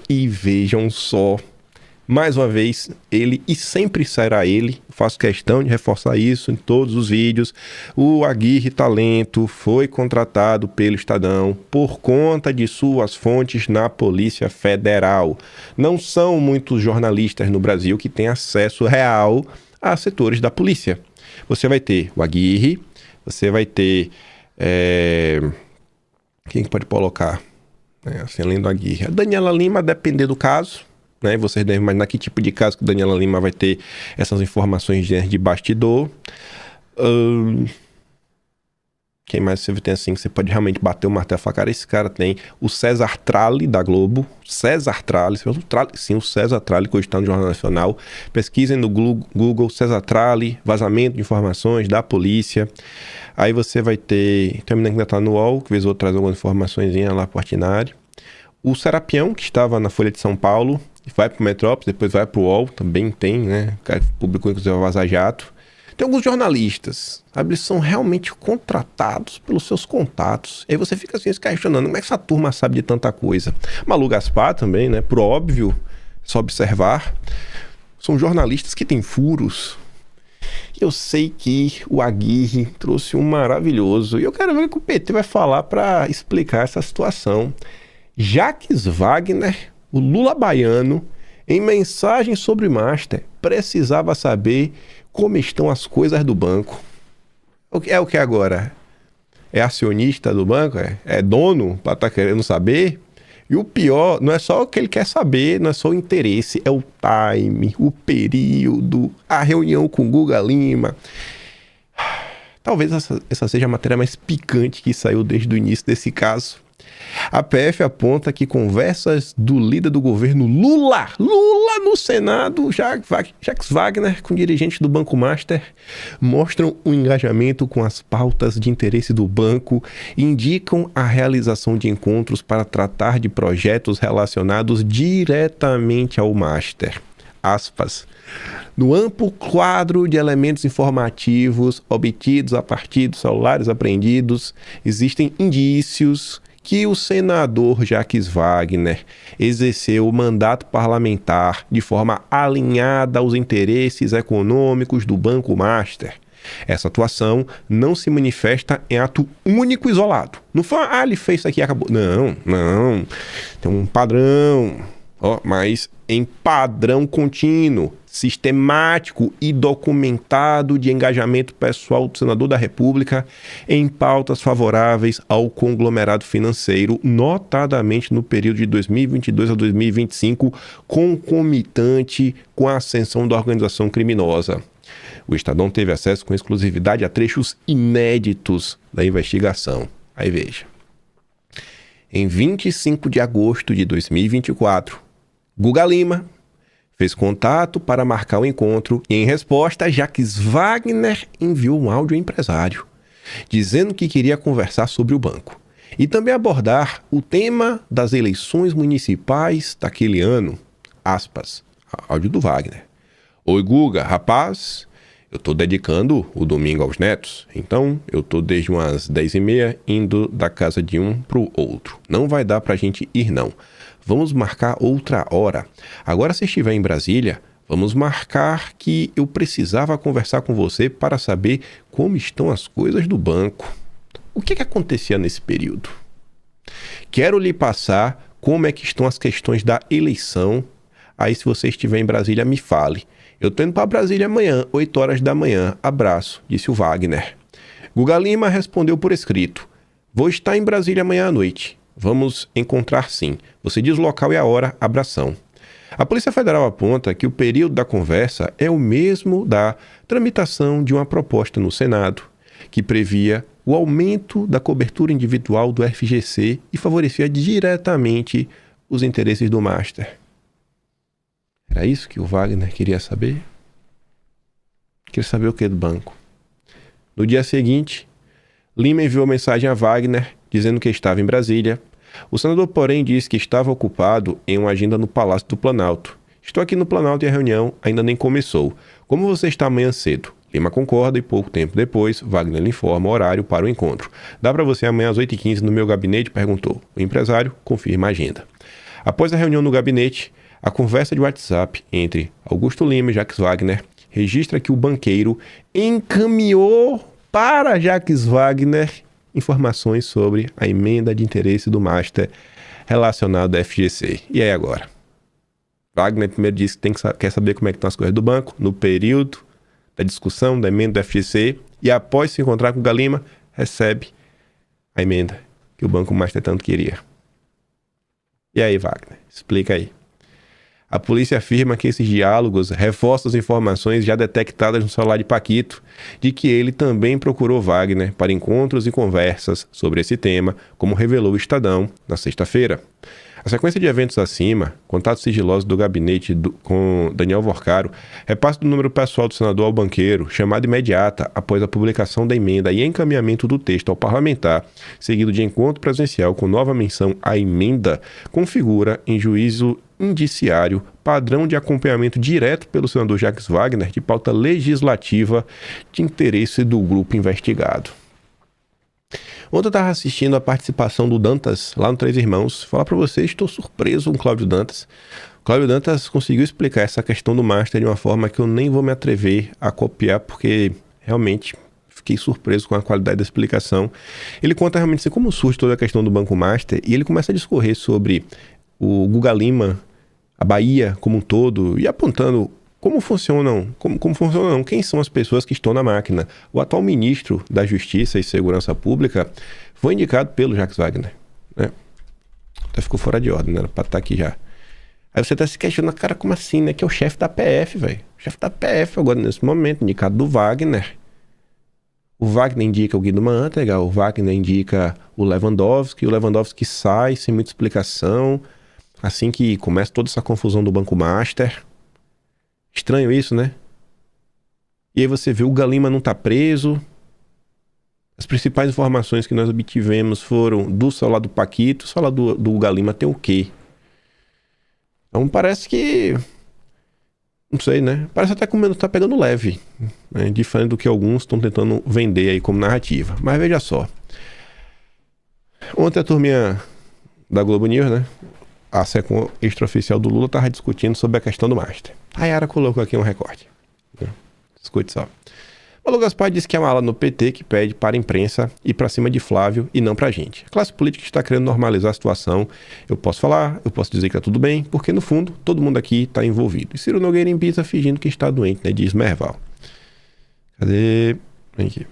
E vejam só, mais uma vez, ele, e sempre será ele, faço questão de reforçar isso em todos os vídeos, o Aguirre Talento foi contratado pelo Estadão por conta de suas fontes na Polícia Federal. Não são muitos jornalistas no Brasil que têm acesso real a setores da polícia. Você vai ter o Aguirre, você vai ter... Quem que pode colocar? Assim, além do Aguirre. A Daniela Lima, depender do caso, né? Vocês devem imaginar que tipo de caso que Daniela Lima vai ter essas informações de bastidor. Quem mais você tem assim que você pode realmente bater o martelo e falar, cara, esse cara tem o César Tralli da Globo. César Tralli, sim, o César Tralli, que hoje está no Jornal Nacional. Pesquisem no Google César Tralli, vazamento de informações da polícia. Aí você vai ter, terminando que ainda está no UOL, que vez ou outra traz algumas informações lá para o Artinari. O Serapião, que estava na Folha de São Paulo, vai para o Metrópolis, depois vai para o UOL, também tem, né? O cara publicou inclusive o Vaza Jato. Tem alguns jornalistas, sabe? Eles são realmente contratados pelos seus contatos. E aí você fica assim se questionando, como é que essa turma sabe de tanta coisa? Malu Gaspar também, né? Por óbvio, só observar. São jornalistas que têm furos. E eu sei que o Aguirre trouxe um maravilhoso. E eu quero ver o que o PT vai falar para explicar essa situação. Jacques Wagner, o Lula baiano, em mensagem sobre Master, precisava saber como estão as coisas do banco. É o que agora? É acionista do banco? É dono para estar querendo saber? E o pior, não é só o que ele quer saber, não é só o interesse, é o time, o período, a reunião com Guga Lima. Talvez essa seja a matéria mais picante que saiu desde o início desse caso. A PF aponta que conversas do líder do governo Lula no Senado, Jacques Wagner, com dirigentes do Banco Master, mostram um engajamento com as pautas de interesse do banco e indicam a realização de encontros para tratar de projetos relacionados diretamente ao Master. Aspas. No amplo quadro de elementos informativos obtidos a partir dos celulares apreendidos, existem indícios que o senador Jacques Wagner exerceu o mandato parlamentar de forma alinhada aos interesses econômicos do Banco Master. Essa atuação não se manifesta em ato único e isolado. Não foi, ele fez isso aqui e acabou. Não. Tem um padrão, mas em padrão contínuo, sistemático e documentado de engajamento pessoal do senador da República em pautas favoráveis ao conglomerado financeiro, notadamente no período de 2022 a 2025, concomitante com a ascensão da organização criminosa. O Estadão teve acesso com exclusividade a trechos inéditos da investigação. Aí veja. Em 25 de agosto de 2024, Guga Lima fez contato para marcar o encontro e, em resposta, Jacques Wagner enviou um áudio ao empresário, dizendo que queria conversar sobre o banco e também abordar o tema das eleições municipais daquele ano. Aspas, áudio do Wagner. Oi, Guga, rapaz, eu tô dedicando o domingo aos netos, então eu tô desde umas 10h30 indo da casa de um pro outro. Não vai dar pra gente ir, não. Vamos marcar outra hora. Agora, se estiver em Brasília, vamos marcar que eu precisava conversar com você para saber como estão as coisas do banco. O que acontecia nesse período? Quero lhe passar como é que estão as questões da eleição. Aí, se você estiver em Brasília, me fale. Eu tô indo para Brasília amanhã, 8 horas da manhã. Abraço, disse o Wagner. Guga Lima respondeu por escrito. Vou estar em Brasília amanhã à noite. Vamos encontrar sim. Você diz o local e a hora, abração. A Polícia Federal aponta que o período da conversa é o mesmo da tramitação de uma proposta no Senado, que previa o aumento da cobertura individual do FGC e favorecia diretamente os interesses do Master. Era isso que o Wagner queria saber? Queria saber o que do banco? No dia seguinte, Lima enviou mensagem a Wagner dizendo que estava em Brasília. O senador, porém, disse que estava ocupado em uma agenda no Palácio do Planalto. Estou aqui no Planalto e a reunião ainda nem começou. Como você está amanhã cedo? Lima concorda e pouco tempo depois, Wagner lhe informa o horário para o encontro. Dá para você amanhã às 8h15 no meu gabinete? Perguntou. O empresário confirma a agenda. Após a reunião no gabinete, a conversa de WhatsApp entre Augusto Lima e Jacques Wagner registra que o banqueiro encaminhou para Jacques Wagner informações sobre a emenda de interesse do Master relacionada ao FGC. E aí agora? Wagner primeiro disse que quer saber como é que estão as coisas do banco no período da discussão da emenda do FGC e após se encontrar com o Galima, recebe a emenda que o Banco Master tanto queria. E aí, Wagner? Explica aí. A polícia afirma que esses diálogos reforçam as informações já detectadas no celular de Paquito, de que ele também procurou Wagner para encontros e conversas sobre esse tema, como revelou o Estadão na sexta-feira. A sequência de eventos acima, contatos sigilosos do gabinete com Daniel Vorcaro, repasse do número pessoal do senador ao banqueiro, chamada imediata após a publicação da emenda e encaminhamento do texto ao parlamentar, seguido de encontro presencial com nova menção à emenda, configura em juízo indiciário padrão de acompanhamento direto pelo senador Jacques Wagner de pauta legislativa de interesse do grupo investigado. Ontem eu estava assistindo a participação do Dantas lá no Três Irmãos. Falar para vocês, estou surpreso com o Cláudio Dantas. O Cláudio Dantas conseguiu explicar essa questão do Master de uma forma que eu nem vou me atrever a copiar, porque realmente fiquei surpreso com a qualidade da explicação. Ele conta realmente assim, como surge toda a questão do Banco Master e ele começa a discorrer sobre o Guga Lima, a Bahia como um todo e apontando como funcionam, quem são as pessoas que estão na máquina. O atual ministro da Justiça e Segurança Pública foi indicado pelo Jacques Wagner, né? Até ficou fora de ordem, né? Era pra estar aqui já. Aí você tá se questionando, cara, como assim, né? Que é o chefe da PF, velho. O chefe da PF agora, nesse momento, indicado do Wagner. O Wagner indica o Guido Mantega, o Wagner indica o Lewandowski sai sem muita explicação, assim que começa toda essa confusão do Banco Master. Estranho isso, né? E aí você vê o Galima não tá preso. As principais informações que nós obtivemos foram do celular do Paquito. O celular do Galima tem o quê? Então parece que... Não sei, né? Parece até que o menos tá pegando leve, né? Diferente do que alguns estão tentando vender aí como narrativa. Mas veja só. Ontem a turminha da Globo News, né? A secção extraoficial do Lula estava discutindo sobre a questão do Master. A Yara colocou aqui um recorte. Escute só. Paulo Gaspar disse que é uma ala no PT que pede para a imprensa ir para cima de Flávio e não para a gente. A classe política está querendo normalizar a situação. Eu posso falar, eu posso dizer que está tudo bem, porque no fundo todo mundo aqui está envolvido. E Ciro Nogueira embisa fingindo que está doente, né? Diz Merval. Cadê? Vem aqui.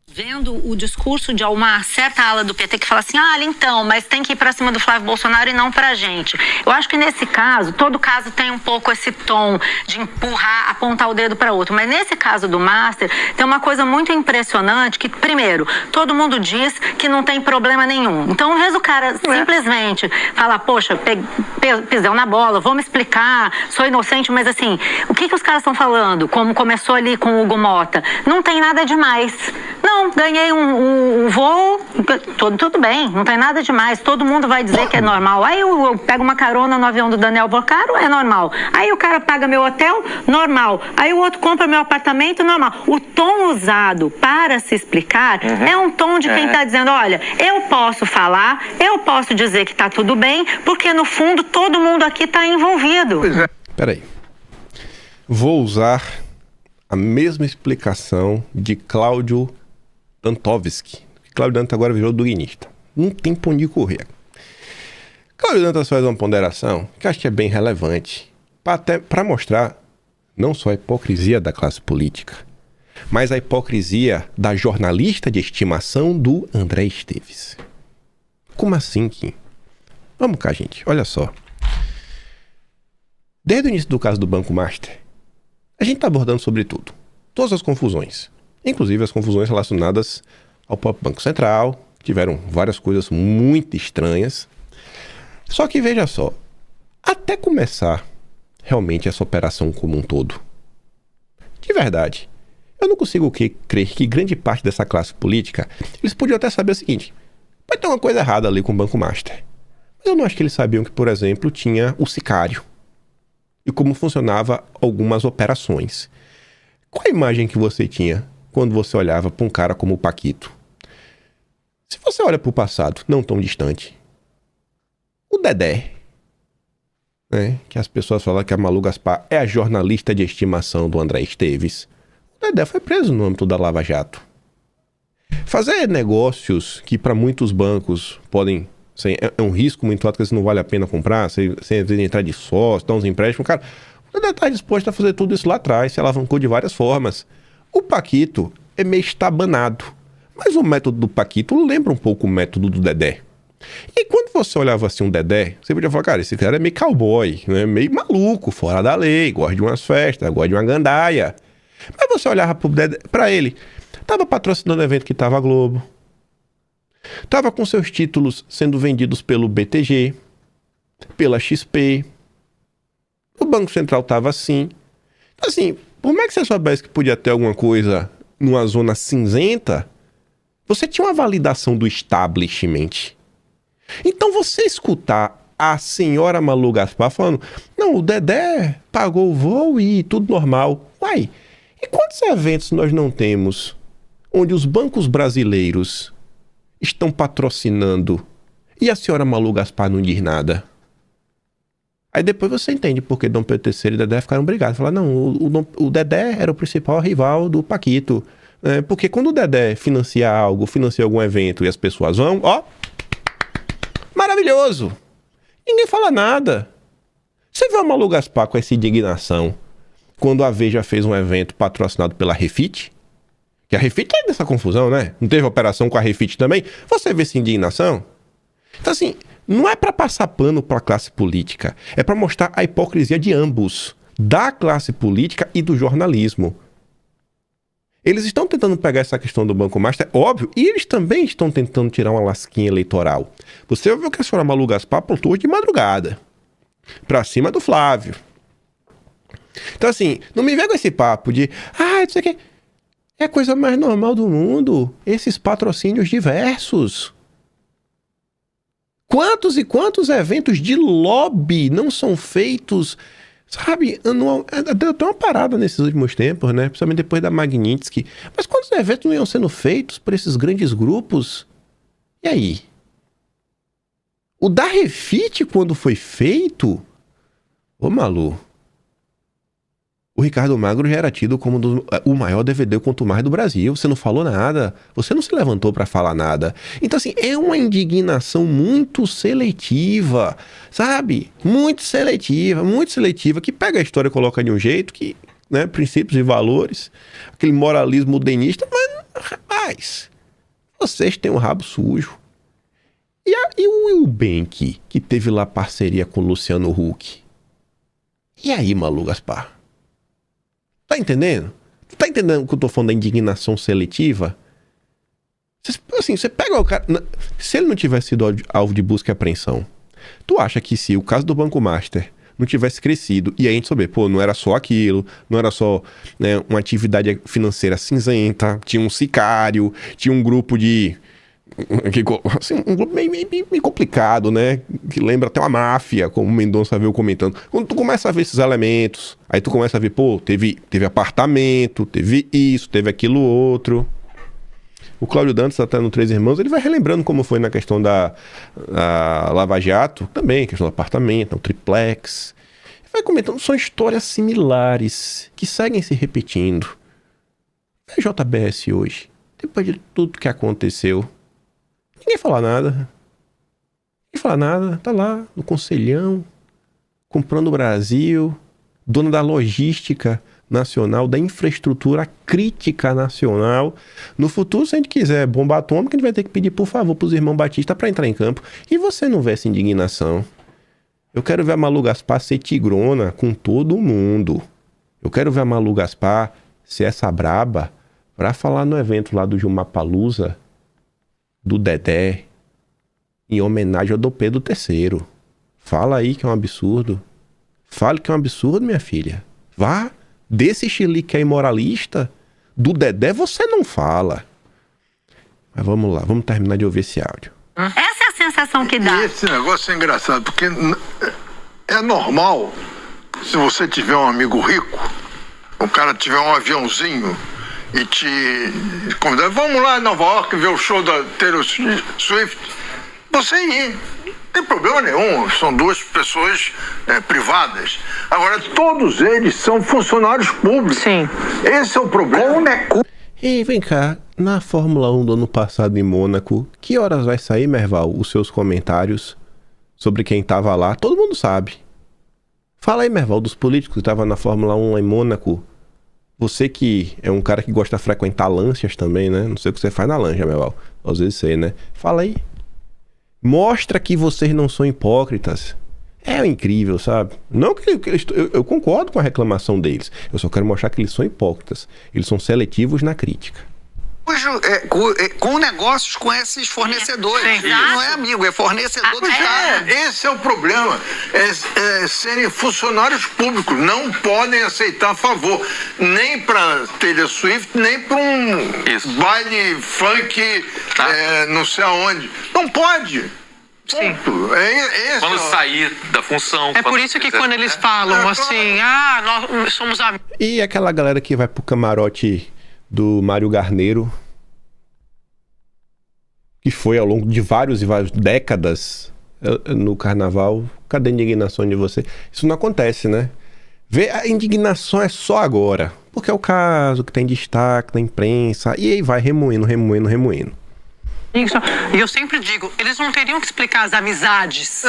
Vendo o discurso de uma certa ala do PT que fala assim, então, mas tem que ir para cima do Flávio Bolsonaro e não pra gente. Eu acho que nesse caso, todo caso tem um pouco esse tom de empurrar, apontar o dedo para outro, mas nesse caso do Master, tem uma coisa muito impressionante que, primeiro, todo mundo diz que não tem problema nenhum. Então, às vezes o cara simplesmente fala, poxa, pisão na bola, vou me explicar, sou inocente, mas assim, o que os caras estão falando? Como começou ali com o Hugo Mota? Não tem nada demais. Não, ganhei um voo, tudo bem, não tem nada demais, todo mundo vai dizer que é normal. Aí eu pego uma carona no avião do Daniel Vorcaro, é normal. Aí o cara paga meu hotel, normal. Aí o outro compra meu apartamento, normal. O tom usado para se explicar é um tom de quem está dizendo, olha, eu posso falar, eu posso dizer que está tudo bem, porque no fundo todo mundo aqui está envolvido. Peraí. Vou usar a mesma explicação de Cláudio Dantovski. Cláudio Dantas agora virou duguinista. Não tem pra onde correr. Cláudio Dantas faz uma ponderação que eu acho que é bem relevante para mostrar não só a hipocrisia da classe política, mas a hipocrisia da jornalista de estimação do André Esteves. Como assim, Kim? Vamos cá, gente. Olha só. Desde o início do caso do Banco Master, a gente está abordando sobre tudo. Todas as confusões. Inclusive as confusões relacionadas ao próprio Banco Central. Tiveram várias coisas muito estranhas. Só que veja só. Até começar realmente essa operação como um todo. De verdade. Eu não consigo crer que grande parte dessa classe política, eles podiam até saber o seguinte. Pode ter uma coisa errada ali com o Banco Master. Mas eu não acho que eles sabiam que, por exemplo, tinha o sicário. E como funcionava algumas operações. Qual a imagem que você tinha quando você olhava para um cara como o Paquito? Se você olha para o passado, não tão distante, o Dedé, né? Que as pessoas falam que a Malu Gaspar é a jornalista de estimação do André Esteves. O Dedé foi preso no âmbito da Lava Jato. Fazer negócios que para muitos bancos podem ser, é um risco muito alto, que não vale a pena comprar, sem entrar de sócio, dar uns empréstimos, cara, o Dedé está disposto a fazer tudo isso lá atrás, se alavancou de várias formas. O Paquito é meio estabanado, mas o método do Paquito lembra um pouco o método do Dedé. E quando você olhava assim um Dedé, você podia falar, cara, esse cara é meio cowboy, né? Meio maluco, fora da lei, gosta de umas festas, gosta de uma gandaia. Mas você olhava pro Dedé, pra ele, tava patrocinando evento que tava a Globo, tava com seus títulos sendo vendidos pelo BTG, pela XP, o Banco Central tava assim. Assim, por mais que você soubesse que podia ter alguma coisa numa zona cinzenta, você tinha uma validação do establishment. Então você escutar a senhora Malu Gaspar falando, não, o Dedé pagou o voo e tudo normal. Uai, e quantos eventos nós não temos onde os bancos brasileiros estão patrocinando e a senhora Malu Gaspar não diz nada? Aí depois você entende porque Dom Pedro III e Dedé ficaram brigados. Falaram, não, o Dedé era o principal rival do Paquito. Porque quando o Dedé financia algo, financia algum evento e as pessoas vão, ó, maravilhoso. Ninguém fala nada. Você vê a Malu Gaspar com essa indignação quando a Veja fez um evento patrocinado pela Refit? Que a Refit é dessa confusão, né? Não teve operação com a Refit também? Você vê essa indignação? Então assim, não é para passar pano para a classe política. É para mostrar a hipocrisia de ambos. Da classe política e do jornalismo. Eles estão tentando pegar essa questão do Banco Master, óbvio, e eles também estão tentando tirar uma lasquinha eleitoral. Você viu que a senhora Malu Gaspar aprontou hoje de madrugada. Pra cima do Flávio. Então assim, não me vem com esse papo de... isso aqui é a coisa mais normal do mundo. Esses patrocínios diversos. Quantos e quantos eventos de lobby não são feitos... Sabe, deu até uma parada nesses últimos tempos, né? Principalmente depois da Magnitsky. Mas quantos eventos não iam sendo feitos por esses grandes grupos? E aí? O da Refit, quando foi feito... Ô, Malu... O Ricardo Magro já era tido como o maior DVD quanto mais do Brasil. Você não falou nada. Você não se levantou para falar nada. Então, assim, é uma indignação muito seletiva, sabe? Muito seletiva, que pega a história e coloca de um jeito que, né, princípios e valores, aquele moralismo denista, mas, rapaz, vocês têm um rabo sujo. E o Eubank, que teve lá parceria com o Luciano Huck? E aí, Malu Gaspar? Tá entendendo? Tá entendendo o que eu tô falando da indignação seletiva? Você pega o cara... Se ele não tivesse sido alvo de busca e apreensão, tu acha que se o caso do Banco Master não tivesse crescido, e aí a gente souber, não era só aquilo, não era só, né, uma atividade financeira cinzenta, tinha um sicário, tinha um grupo de... Assim, um grupo meio complicado, né? Que lembra até uma máfia, como o Mendonça veio comentando. Quando tu começa a ver esses elementos, aí tu começa a ver, teve apartamento, teve isso, teve aquilo outro. O Cláudio Dantas, até no Três Irmãos, ele vai relembrando como foi na questão da Lava Jato, também, questão do apartamento, um triplex. Ele vai comentando, são histórias similares, que seguem se repetindo. É JBS hoje, depois de tudo que aconteceu, ninguém fala nada, tá lá no Conselhão, comprando o Brasil, dona da logística nacional, da infraestrutura crítica nacional. No futuro, se a gente quiser bomba atômica, a gente vai ter que pedir, por favor, pros irmãos Batista para entrar em campo. E você não vê essa indignação. Eu quero ver a Malu Gaspar ser tigrona com todo mundo. Eu quero ver a Malu Gaspar ser essa braba para falar no evento lá do Gilmar Palusa, do Dedé, em homenagem ao Dom Pedro III. Fala aí que é um absurdo. Fale que é um absurdo, minha filha. Vá, desse chilique aí moralista, do Dedé você não fala. Mas vamos lá, vamos terminar de ouvir esse áudio. Essa é a sensação que dá. E esse negócio é engraçado, porque é normal, se você tiver um amigo rico, o cara tiver um aviãozinho e te convidar, vamos lá em Nova York ver o show da Taylor Swift, você ir. Não tem problema nenhum, são duas pessoas privadas. Agora, todos eles são funcionários públicos. Sim. Esse é o problema. E vem cá, na Fórmula 1 do ano passado em Mônaco, que horas vai sair, Merval, os seus comentários sobre quem tava lá? Todo mundo sabe. Fala aí, Merval, dos políticos que estavam na Fórmula 1 em Mônaco. Você que é um cara que gosta de frequentar lanchas também, né? Não sei o que você faz na lancha, Merval. Às vezes sei, né? Fala aí. Mostra que vocês não são hipócritas. É incrível, sabe? Não que eu concordo com a reclamação deles. Eu só quero mostrar que eles são hipócritas. Eles são seletivos na crítica. Com negócios com esses fornecedores. Não é amigo, é fornecedor do Estado. Esse é o problema. Serem funcionários públicos. Não podem aceitar favor. Nem para Taylor Swift, nem para um baile funk não sei aonde. Não pode. Sim. Quando sair da função. É por isso que quando eles falam assim, nós somos amigos. E aquela galera que vai pro camarote do Mário Garneiro, que foi ao longo de várias décadas no carnaval, cadê a indignação de você? Isso não acontece, né? A indignação é só agora, porque é o caso que tem destaque na imprensa, e aí vai remoendo. E eu sempre digo, eles não teriam que explicar as amizades.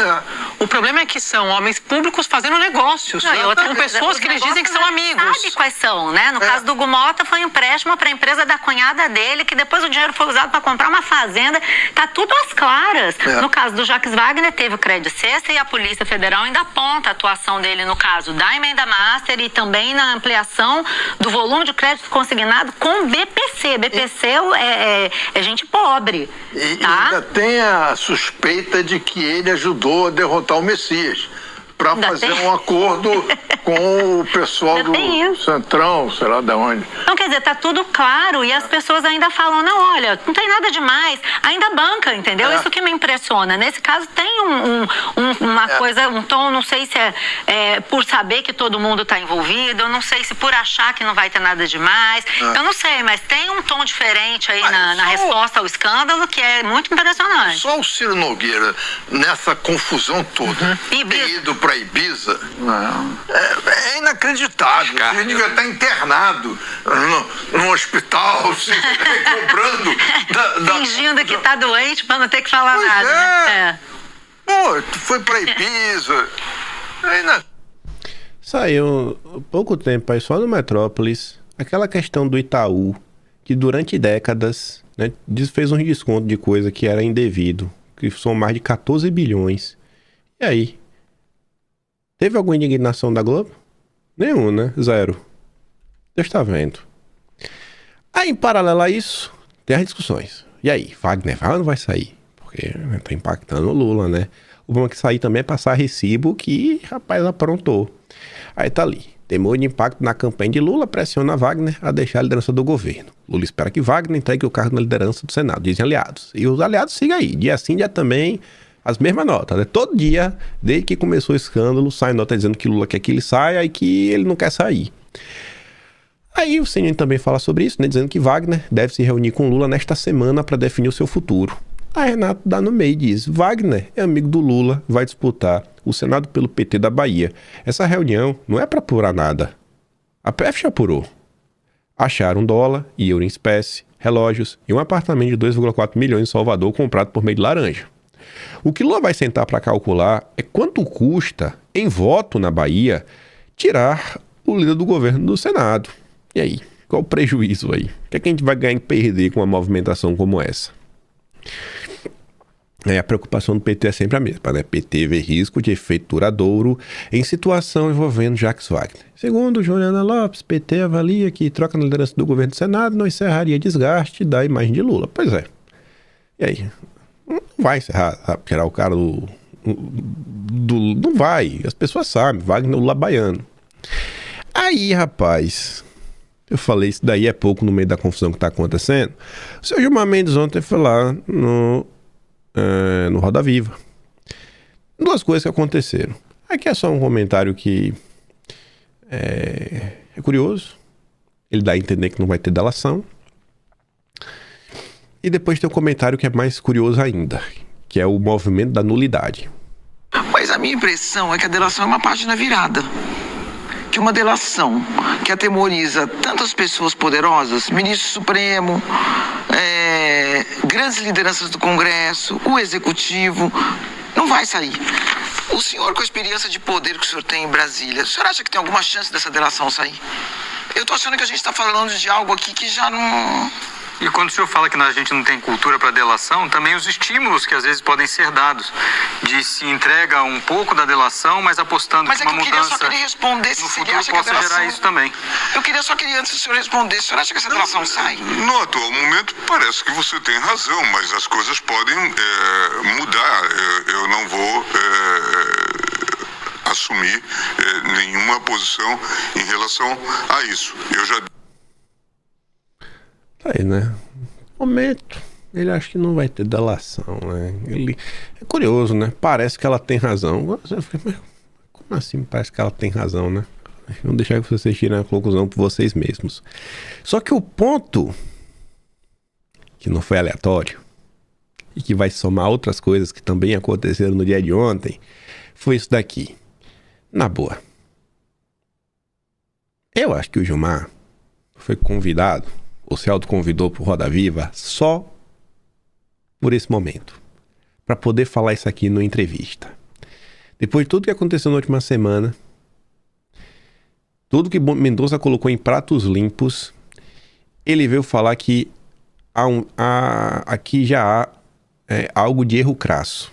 O problema é que são homens públicos fazendo negócios. Com pessoas que eles dizem que são amigos. Sabe quais são, né? No caso do Gumota, foi um empréstimo para a empresa da cunhada dele, que depois o dinheiro foi usado para comprar uma fazenda. Tá tudo às claras. No caso do Jacques Wagner, teve o crédito cesta e a Polícia Federal ainda aponta a atuação dele no caso da emenda master e também na ampliação do volume de crédito consignado com BPC. BPC é gente pobre. E ainda tem a suspeita de que ele ajudou a derrotar o Messias para fazer um acordo com o pessoal do Centrão, sei lá de onde. Então, quer dizer, tá tudo claro e as pessoas ainda falam, não, olha, não tem nada demais, ainda banca, entendeu? Isso que me impressiona. Nesse caso tem uma coisa, um tom, não sei se é por saber que todo mundo tá envolvido, eu não sei se por achar que não vai ter nada demais, eu não sei, mas tem um tom diferente aí na resposta ao escândalo que é muito impressionante. Só o Ciro Nogueira, nessa confusão toda, ter ido para Ibiza, é inacreditável. Ele devia estar internado no hospital, se cobrando. Fingindo que está doente para não ter que falar nada. Né? Pô, tu foi para Ibiza. Saiu pouco tempo aí só no Metrópolis aquela questão do Itaú, que durante décadas, né, fez um desconto de coisa que era indevido, que são mais de 14 bilhões. E aí? Teve alguma indignação da Globo? Nenhum, né? Zero. Deus está vendo. Aí, em paralelo a isso, tem as discussões. E aí, Wagner vai ou não vai sair? Porque tá impactando o Lula, né? O problema é que sair também é passar recibo que, rapaz, aprontou. Aí tá ali. Temor de impacto na campanha de Lula pressiona Wagner a deixar a liderança do governo. Lula espera que Wagner entregue o cargo na liderança do Senado, dizem aliados. E os aliados sigam aí. Dia sim, dia também... as mesmas notas, né? Todo dia, desde que começou o escândalo, sai nota dizendo que Lula quer que ele saia e que ele não quer sair. Aí o CNN também fala sobre isso, né? Dizendo que Wagner deve se reunir com Lula nesta semana para definir o seu futuro. A Renato dá no meio e diz, Wagner é amigo do Lula, vai disputar o Senado pelo PT da Bahia. Essa reunião não é para apurar nada. A PF já apurou. Acharam dólar e euro em espécie, relógios e um apartamento de 2,4 milhões em Salvador comprado por meio de laranja. O que Lula vai sentar para calcular é quanto custa, em voto na Bahia, tirar o líder do governo do Senado. E aí, qual o prejuízo aí? O que é que a gente vai ganhar em perder com uma movimentação como essa? A preocupação do PT é sempre a mesma, né? PT vê risco de efeito duradouro em situação envolvendo Jacques Wagner. Segundo Juliana Lopes, PT avalia que troca na liderança do governo do Senado não encerraria desgaste da imagem de Lula. Pois é. E aí? Não vai encerrar, tirar o cara do... Não vai. As pessoas sabem. Wagner Lula baiano. Aí, rapaz... Eu falei, isso daí é pouco no meio da confusão que tá acontecendo. O seu Gilmar Mendes ontem foi lá no Roda Viva. Duas coisas que aconteceram. Aqui é só um comentário que é curioso. Ele dá a entender que não vai ter delação. E depois tem um comentário que é mais curioso ainda, que é o movimento da nulidade. A minha impressão é que a delação é uma página virada. Que uma delação que atemoriza tantas pessoas poderosas, ministro Supremo, grandes lideranças do Congresso, o Executivo, não vai sair. O senhor, com a experiência de poder que o senhor tem em Brasília, o senhor acha que tem alguma chance dessa delação sair? Eu tô achando que a gente está falando de algo aqui que já não... E quando o senhor fala que a gente não tem cultura para delação, também os estímulos que às vezes podem ser dados, de se entrega um pouco da delação, mas apostando que uma mudança só queria responder se no você futuro acha que a possa delação... gerar isso também. Eu queria só que antes o senhor respondesse, o senhor acha que essa delação sai? No atual momento parece que você tem razão, mas as coisas podem mudar. Eu não vou assumir nenhuma posição em relação a isso. Eu já... Tá aí, né? Momento, ele acha que não vai ter delação, né? Ele... É curioso, né? Parece que ela tem razão. Eu fiquei, mas como assim parece que ela tem razão, né? Vamos deixar que vocês tirem a conclusão por vocês mesmos. Só que o ponto, que não foi aleatório, e que vai somar outras coisas que também aconteceram no dia de ontem, foi isso daqui. Na boa. Eu acho que o Gilmar foi convidado, ou se autoconvidou pro Roda Viva só por esse momento, para poder falar isso aqui numa entrevista. Depois de tudo que aconteceu na última semana, tudo que Mendonça colocou em pratos limpos, ele veio falar que aqui já há algo de erro crasso.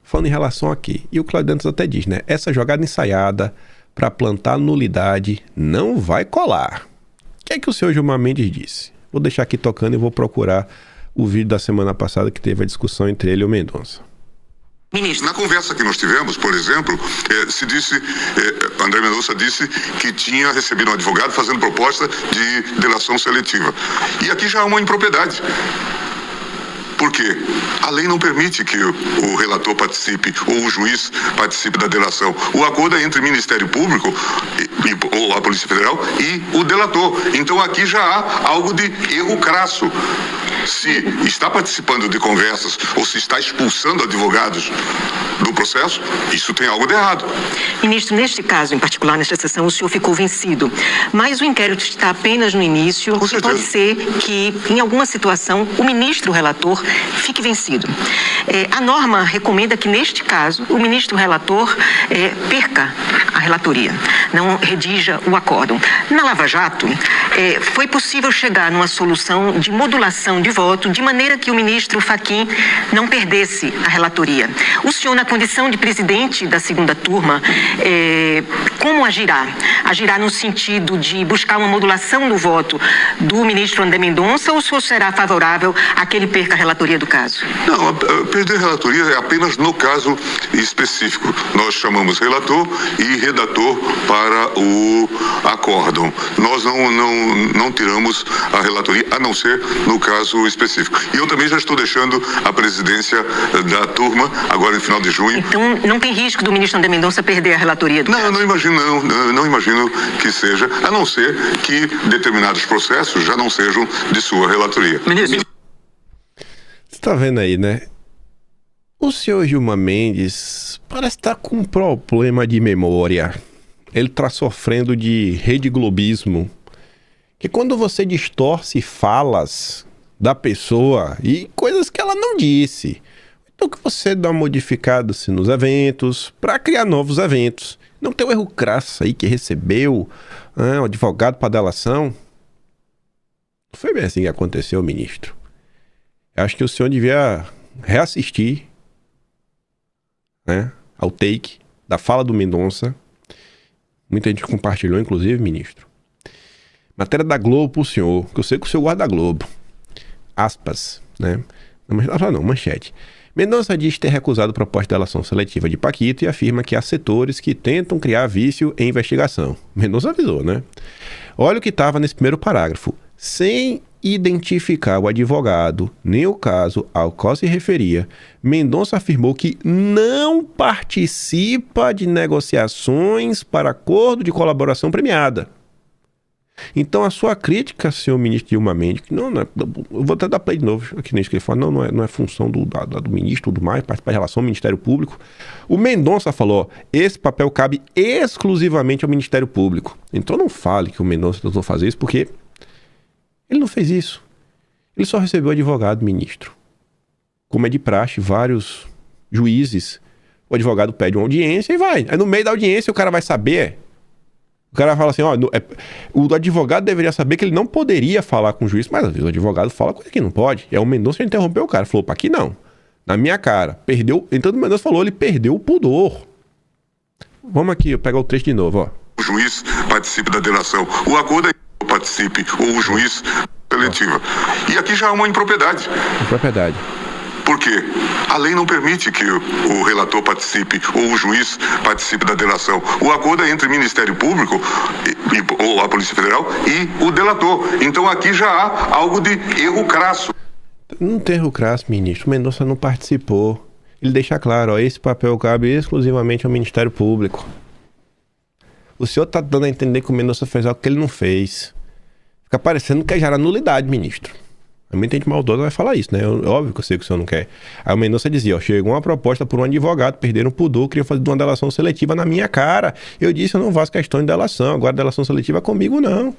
Falando em relação a quê? E o Cláudio Dantas até diz, né? Essa jogada ensaiada para plantar nulidade não vai colar. O que é que o senhor Gilmar Mendes disse? Vou deixar aqui tocando e vou procurar o vídeo da semana passada que teve a discussão entre ele e o Mendonça. Ministro. Na conversa que nós tivemos, por exemplo, se disse, André Mendonça disse que tinha recebido um advogado fazendo proposta de delação seletiva. E aqui já há uma impropriedade. Por quê? A lei não permite que o relator participe ou o juiz participe da delação. O acordo é entre o Ministério Público ou a Polícia Federal e o delator. Então aqui já há algo de erro crasso. Se está participando de conversas ou se está expulsando advogados do processo, isso tem algo de errado. Ministro, neste caso em particular, nesta sessão, o senhor ficou vencido. Mas o inquérito está apenas no início. Com certeza. Pode ser que, em alguma situação, o ministro relator fique vencido. A norma recomenda que, neste caso, o ministro relator perca a relatoria, não redija o acórdão. Na Lava Jato, foi possível chegar numa solução de modulação de voto, de maneira que o ministro Fachin não perdesse a relatoria. O senhor, na condição de presidente da segunda turma, como agirá? Agirá no sentido de buscar uma modulação do voto do ministro André Mendonça, ou o senhor será favorável a que ele perca a relatoria do caso? Não, perder a relatoria é apenas no caso específico. Nós chamamos relator e redator para o acórdão. Nós não tiramos a relatoria, a não ser no caso específico. E eu também já estou deixando a presidência da turma, agora no final de junho. Então, não tem risco do ministro André Mendonça perder a relatoria do caso? Não imagino que seja, a não ser que determinados processos já não sejam de sua relatoria. Ministro. Você tá vendo aí, né? O senhor Gilmar Mendes parece estar com um problema de memória. Ele está sofrendo de rede globismo. Que quando você distorce falas da pessoa e coisas que ela não disse, então que você dá uma modificada assim, nos eventos para criar novos eventos. Não tem um erro crasso aí que recebeu um advogado para delação. Não foi bem assim que aconteceu, ministro. Eu acho que o senhor devia reassistir, né, ao take da fala do Mendonça. Muita gente compartilhou, inclusive, ministro. Matéria da Globo pro senhor, que eu sei que o senhor guarda da Globo. Aspas, né? Não, manchete. Mendonça diz ter recusado proposta de delação seletiva de Paquito e afirma que há setores que tentam criar vício em investigação. Mendonça avisou, né? Olha o que estava nesse primeiro parágrafo. Sem identificar o advogado, nem o caso ao qual se referia, Mendonça afirmou que não participa de negociações para acordo de colaboração premiada. Então, a sua crítica, senhor ministro Gilmar Mendes, que não é, eu vou até dar play de novo, aqui nisso que ele fala, não é função do ministro, tudo mais, participar de relação ao Ministério Público. O Mendonça falou, esse papel cabe exclusivamente ao Ministério Público. Então, não fale que o Mendonça tentou fazer isso, porque ele não fez isso. Ele só recebeu advogado, ministro. Como é de praxe, vários juízes, o advogado pede uma audiência e vai. Aí no meio da audiência o cara vai saber. O cara fala assim, ó, o advogado deveria saber que ele não poderia falar com o juiz, mas às vezes o advogado fala coisa que não pode. E aí o Mendonça interrompeu o cara, falou, opa, aqui não. Na minha cara. Perdeu. Então o Mendonça falou, ele perdeu o pudor. Vamos aqui, eu pego o trecho de novo, ó. O juiz participe da delação. O acordo é que participe, ou o juiz seletiva. E aqui já há uma impropriedade. Impropriedade. Por quê? A lei não permite que o relator participe ou o juiz participe da delação. O acordo é entre o Ministério Público ou a Polícia Federal e o delator. Então aqui já há algo de erro crasso. Não tem erro crasso, ministro. O Mendonça não participou. Ele deixa claro, ó, esse papel cabe exclusivamente ao Ministério Público. O senhor está dando a entender que o Mendonça fez algo que ele não fez. Fica parecendo que já era nulidade, ministro. Muita gente maldosa vai falar isso, né? Óbvio que eu sei que o senhor não quer. Aí o Mendonça dizia, ó, chegou uma proposta por um advogado, perderam o pudor, queria fazer uma delação seletiva na minha cara. Eu disse, eu não faço questão de delação, agora delação seletiva comigo não. O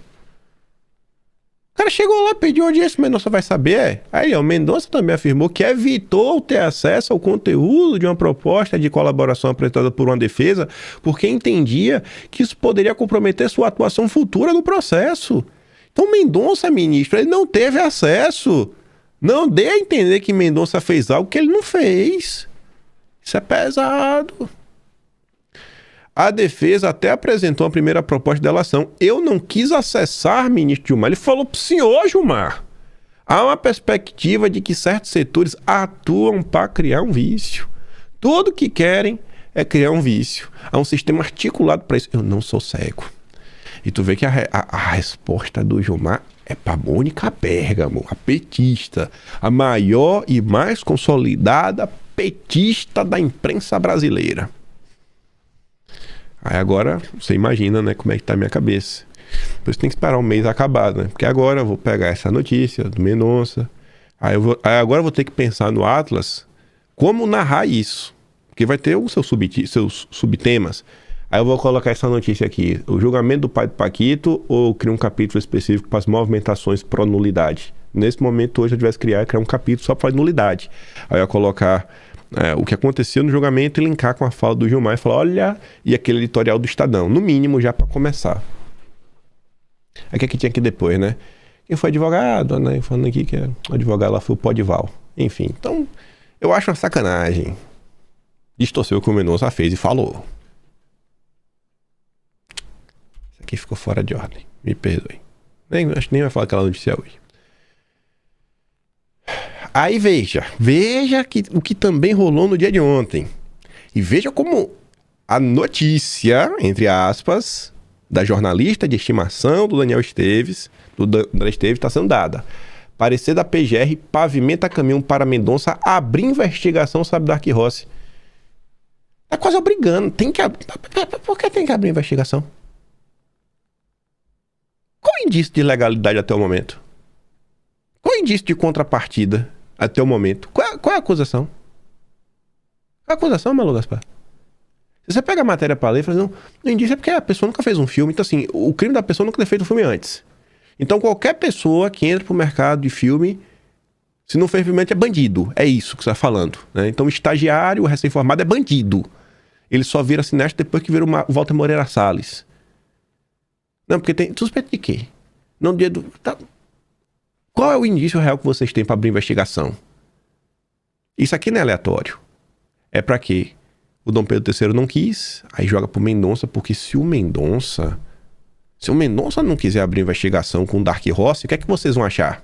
cara chegou lá, pediu audiência, o Mendonça vai saber. Aí ó, o Mendonça também afirmou que evitou ter acesso ao conteúdo de uma proposta de colaboração apresentada por uma defesa, porque entendia que isso poderia comprometer sua atuação futura no processo. Então Mendonça, ministro, ele não teve acesso. Não dê a entender que Mendonça fez algo que ele não fez. Isso é pesado. A defesa até apresentou a primeira proposta de delação. Eu não quis acessar, ministro Gilmar. Ele falou pro senhor, Gilmar. Há uma perspectiva de que certos setores atuam para criar um vício. Tudo que querem é criar um vício. Há um sistema articulado para isso. Eu não sou cego. E tu vê que a resposta do Gilmar é para Mônica Bergamo, a petista, a maior e mais consolidada petista da imprensa brasileira. Aí agora, você imagina, né, como é que tá a minha cabeça. Por isso tem que esperar um mês acabar, né? Porque agora eu vou pegar essa notícia do Mendonça, aí agora eu vou ter que pensar no Atlas como narrar isso. Porque vai ter os seus subtemas. Aí eu vou colocar essa notícia aqui. O julgamento do pai do Paquito ou cria um capítulo específico para as movimentações pró-nulidade? Nesse momento, hoje, eu tivesse criar um capítulo só para nulidade. Aí eu ia colocar o que aconteceu no julgamento e linkar com a fala do Gilmar e falar, olha, e aquele editorial do Estadão. No mínimo, já para começar. Aí o que tinha aqui depois, né? Quem foi advogado, né? Falando aqui que o advogado lá foi o Podival. Enfim, então, eu acho uma sacanagem. Distorceu o que o Mendonça fez e falou. Aqui ficou fora de ordem, me perdoe. Acho que nem vai falar aquela notícia hoje. Aí veja o que também rolou no dia de ontem. E veja como a notícia, entre aspas, da jornalista de estimação do Daniel Esteves, do André Esteves, está sendo dada. Parecer da PGR pavimenta caminho para Mendonça abrir investigação sobre Dark Rossi. Tá quase obrigando. Por que tem que abrir investigação? Qual é o indício de legalidade até o momento? Qual é o indício de contrapartida até o momento? Qual é a acusação? Qual é a acusação, Malu Gaspar? Se você pega a matéria para ler e fala, não, o indício é porque a pessoa nunca fez um filme. Então, assim, o crime da pessoa nunca ter feito um filme antes. Então, qualquer pessoa que entra pro mercado de filme, se não fez filme antes, é bandido. É isso que você está falando, né? Então, o estagiário, o recém-formado é bandido. Ele só vira cineasta depois que vira o Walter Moreira Salles. Não, porque tem suspeito de quê? Não, Qual é o indício real que vocês têm para abrir investigação? Isso aqui não é aleatório. É para quê? O Dom Pedro III não quis, aí joga pro Mendonça, porque se o Mendonça não quiser abrir investigação com o Dark Rossi, o que é que vocês vão achar?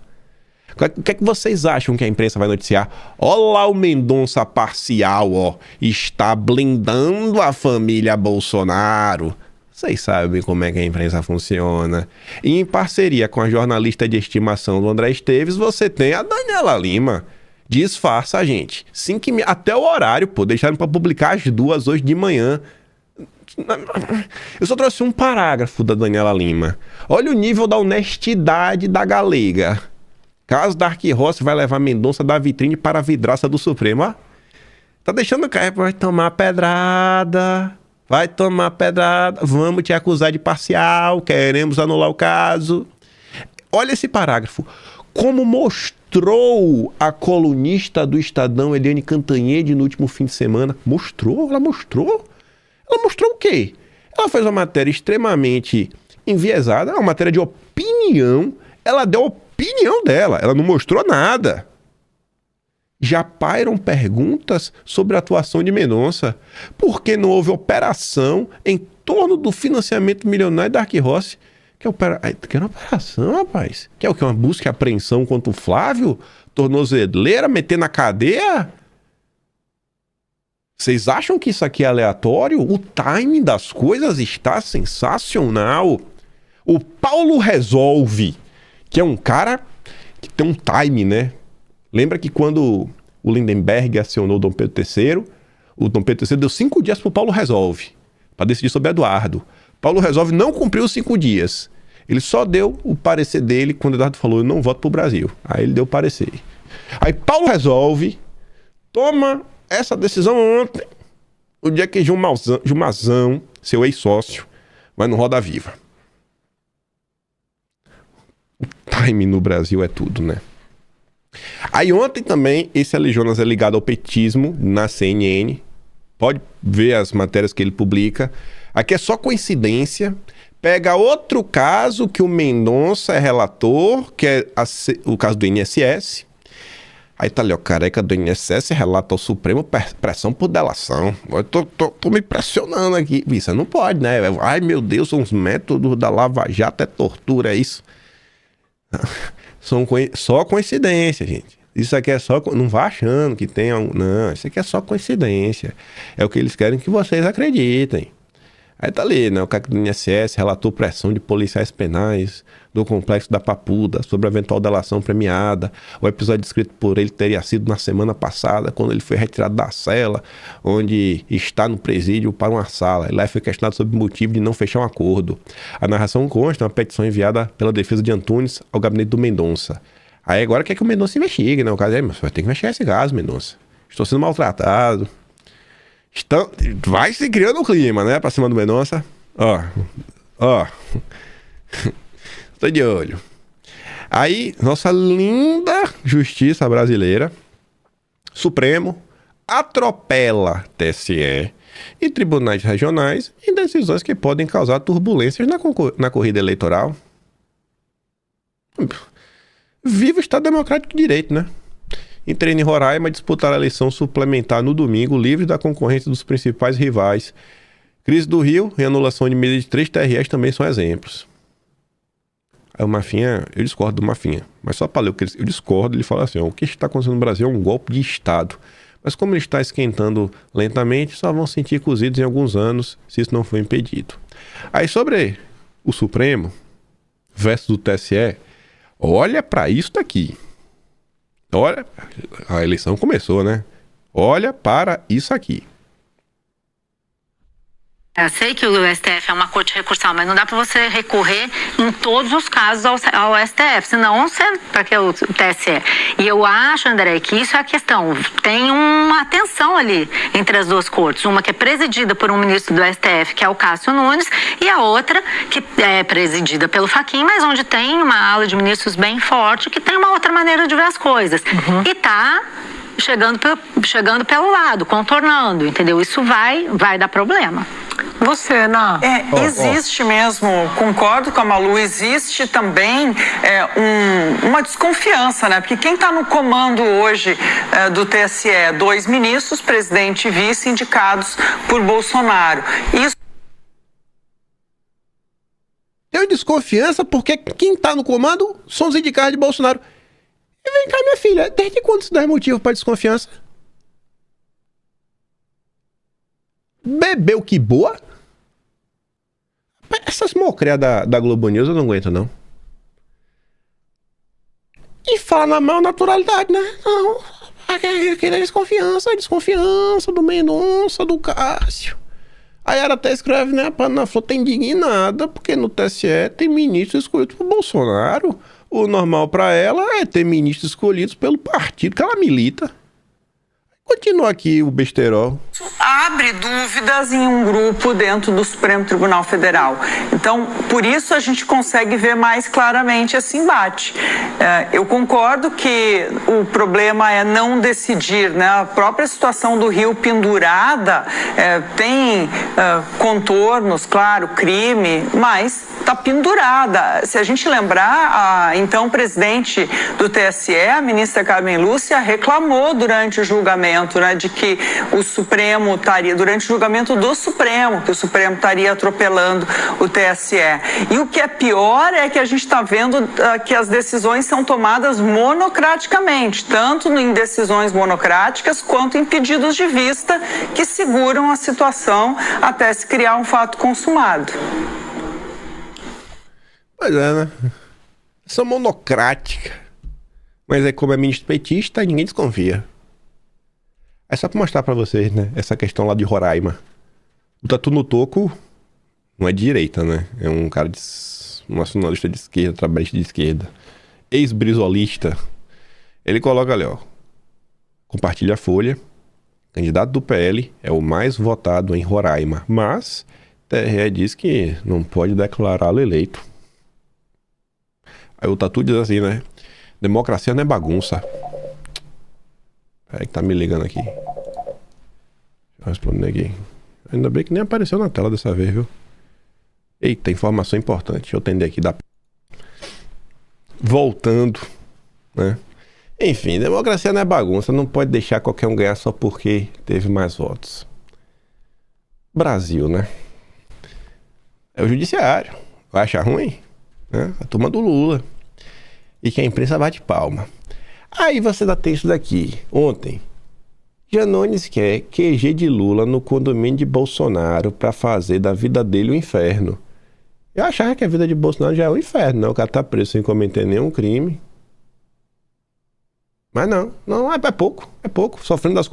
O que é que vocês acham que a imprensa vai noticiar? Olha lá o Mendonça parcial, ó, está blindando a família Bolsonaro. Vocês sabem como é que a imprensa funciona. E em parceria com a jornalista de estimação do André Esteves, você tem a Daniela Lima. Disfarça, gente. Até o horário, pô. Deixaram pra publicar às 2 hoje de manhã. Eu só trouxe um parágrafo da Daniela Lima. Olha o nível da honestidade da galega. Caso Dark Rossi vai levar Mendonça da vitrine para a vidraça do Supremo. Ó. Tá deixando cair, vai tomar pedrada. Vai tomar pedrada. Vamos te acusar de parcial. Queremos anular o caso. Olha esse parágrafo. Como mostrou a colunista do Estadão, Eliane Cantanhede, no último fim de semana. Mostrou? Ela mostrou? Ela mostrou o quê? Ela fez uma matéria extremamente enviesada, uma matéria de opinião. Ela deu a opinião dela. Ela não mostrou nada. Já pairam perguntas sobre a atuação de Mendonça. Por que não houve operação em torno do financiamento milionário da Dark Rossi? Que era operação, rapaz? Que é o que? Uma busca e apreensão contra o Flávio? Tornozeleira? Meter na cadeia? Vocês acham que isso aqui é aleatório? O timing das coisas está sensacional. O Paulo Resolve, que é um cara que tem um time, né? Lembra que quando o Lindenberg acionou o Dom Pedro III, o Dom Pedro III deu 5 dias para o Paulo Resolve, para decidir sobre Eduardo. Paulo Resolve não cumpriu os 5 dias. Ele só deu o parecer dele quando Eduardo falou, eu não voto pro Brasil. Aí ele deu o parecer. Aí Paulo Resolve toma essa decisão ontem, o dia que Gilmazão, seu ex-sócio, vai no Roda Viva. O time no Brasil é tudo, né? Aí ontem também, esse Ale Jonas é ligado ao petismo na CNN. Pode ver as matérias que ele publica. Aqui é só coincidência. Pega outro caso que o Mendonça é relator, que é o caso do INSS. Aí tá ali, ó, careca do INSS relata ao Supremo pressão por delação. Eu tô me pressionando aqui. Isso não pode, né? Ai, meu Deus, são os métodos da Lava Jato, é tortura, é isso. São só coincidência, gente. Isso aqui é só... Não vá achando que tem... Não, isso aqui é só coincidência. É o que eles querem que vocês acreditem. Aí tá ali, né? O cara do INSS relatou pressão de policiais penais do Complexo da Papuda sobre a eventual delação premiada. O episódio descrito por ele teria sido na semana passada, quando ele foi retirado da cela, onde está no presídio, para uma sala. E lá foi questionado sobre o motivo de não fechar um acordo. A narração consta uma petição enviada pela defesa de Antunes ao gabinete do Mendonça. Aí agora quer que o Mendonça investigue, né? O caso é, mas vai ter que investigar esse caso, Mendonça. Estou sendo maltratado. Vai se criando o clima, né? Pra cima do Mendonça. Ó. Tô de olho. Aí, nossa linda justiça brasileira, Supremo, atropela TSE e tribunais regionais em decisões que podem causar turbulências na corrida eleitoral. Viva o Estado Democrático de Direito, né? Entrei em Roraima a disputar a eleição suplementar no domingo, livre da concorrência dos principais rivais. Crise do Rio e anulação de medida de 3 TREs também são exemplos. Aí o Mafinha, eu discordo do Mafinha, mas só para ler o que eu discordo, ele fala assim, ó, o que está acontecendo no Brasil é um golpe de Estado. Mas como ele está esquentando lentamente, só vão sentir cozidos em alguns anos, se isso não for impedido. Aí sobre o Supremo versus o TSE, olha para isso daqui. Olha, a eleição começou, né? Olha para isso aqui. Eu sei que o STF é uma corte recursal, mas não dá para você recorrer em todos os casos ao STF, senão você, para que o TSE? E eu acho, André, que isso é a questão. Tem uma tensão ali entre as duas cortes. Uma que é presidida por um ministro do STF, que é o Cássio Nunes, e a outra que é presidida pelo Fachin, mas onde tem uma ala de ministros bem forte, que tem uma outra maneira de ver as coisas. Uhum. E tá chegando pelo lado, contornando, entendeu? Isso vai dar problema. Você, Ana? Existe mesmo, concordo com a Malu, existe também uma desconfiança, né? Porque quem está no comando hoje do TSE é 2 ministros, presidente e vice, indicados por Bolsonaro. Isso... Tenho desconfiança porque quem está no comando são os indicados de Bolsonaro. E vem cá, minha filha, desde quando isso dá motivo para desconfiança? Bebeu que boa? Essas mocreas da Globo News eu não aguento, não. E fala na maior naturalidade, né? Não, aquele desconfiança do Mendonça, do Cássio. Aí ela até escreve, né? A Flor tá indignada, porque no TSE tem ministros escolhidos por Bolsonaro. O normal pra ela é ter ministros escolhidos pelo partido que ela milita. Continua aqui o besterol. Abre dúvidas em um grupo dentro do Supremo Tribunal Federal. Então, por isso a gente consegue ver mais claramente esse embate. Eu concordo que o problema é não decidir, né? A própria situação do Rio pendurada tem contornos, claro, crime, mas está pendurada. Se a gente lembrar, a então presidente do TSE, a ministra Carmen Lúcia, reclamou durante o julgamento, né, de que o Supremo estaria, durante o julgamento do Supremo, que o Supremo estaria atropelando o TSE. E o que é pior é que a gente está vendo que as decisões são tomadas monocraticamente, tanto em decisões monocráticas quanto em pedidos de vista que seguram a situação até se criar um fato consumado. Pois é, né? São monocrática. Mas é como é ministro petista, ninguém desconfia. É só pra mostrar pra vocês, né? Essa questão lá de Roraima. O Tatu no Toco não é de direita, né? É um cara de... um nacionalista de esquerda, trabalhista de esquerda. Ex-brizolista. Ele coloca ali, ó. Compartilha a folha. Candidato do PL é o mais votado em Roraima. Mas TRE diz que não pode declará-lo eleito. Aí o Tatu diz assim, né? Democracia não é bagunça. Peraí que tá me ligando aqui. Deixa eu responder aqui. Ainda bem que nem apareceu na tela dessa vez, viu? Eita, informação importante. Deixa eu atender aqui da... Voltando, né? Enfim, democracia não é bagunça. Não pode deixar qualquer um ganhar só porque teve mais votos. Brasil, né? É o judiciário. Vai achar ruim? Né? A turma do Lula. E que a imprensa bate palma. Aí você dá texto daqui. Ontem, Janones quer QG de Lula no condomínio de Bolsonaro para fazer da vida dele um inferno. Eu achava que a vida de Bolsonaro já é um inferno, né? O cara tá preso sem cometer nenhum crime. Mas não, é pouco. Sofrendo das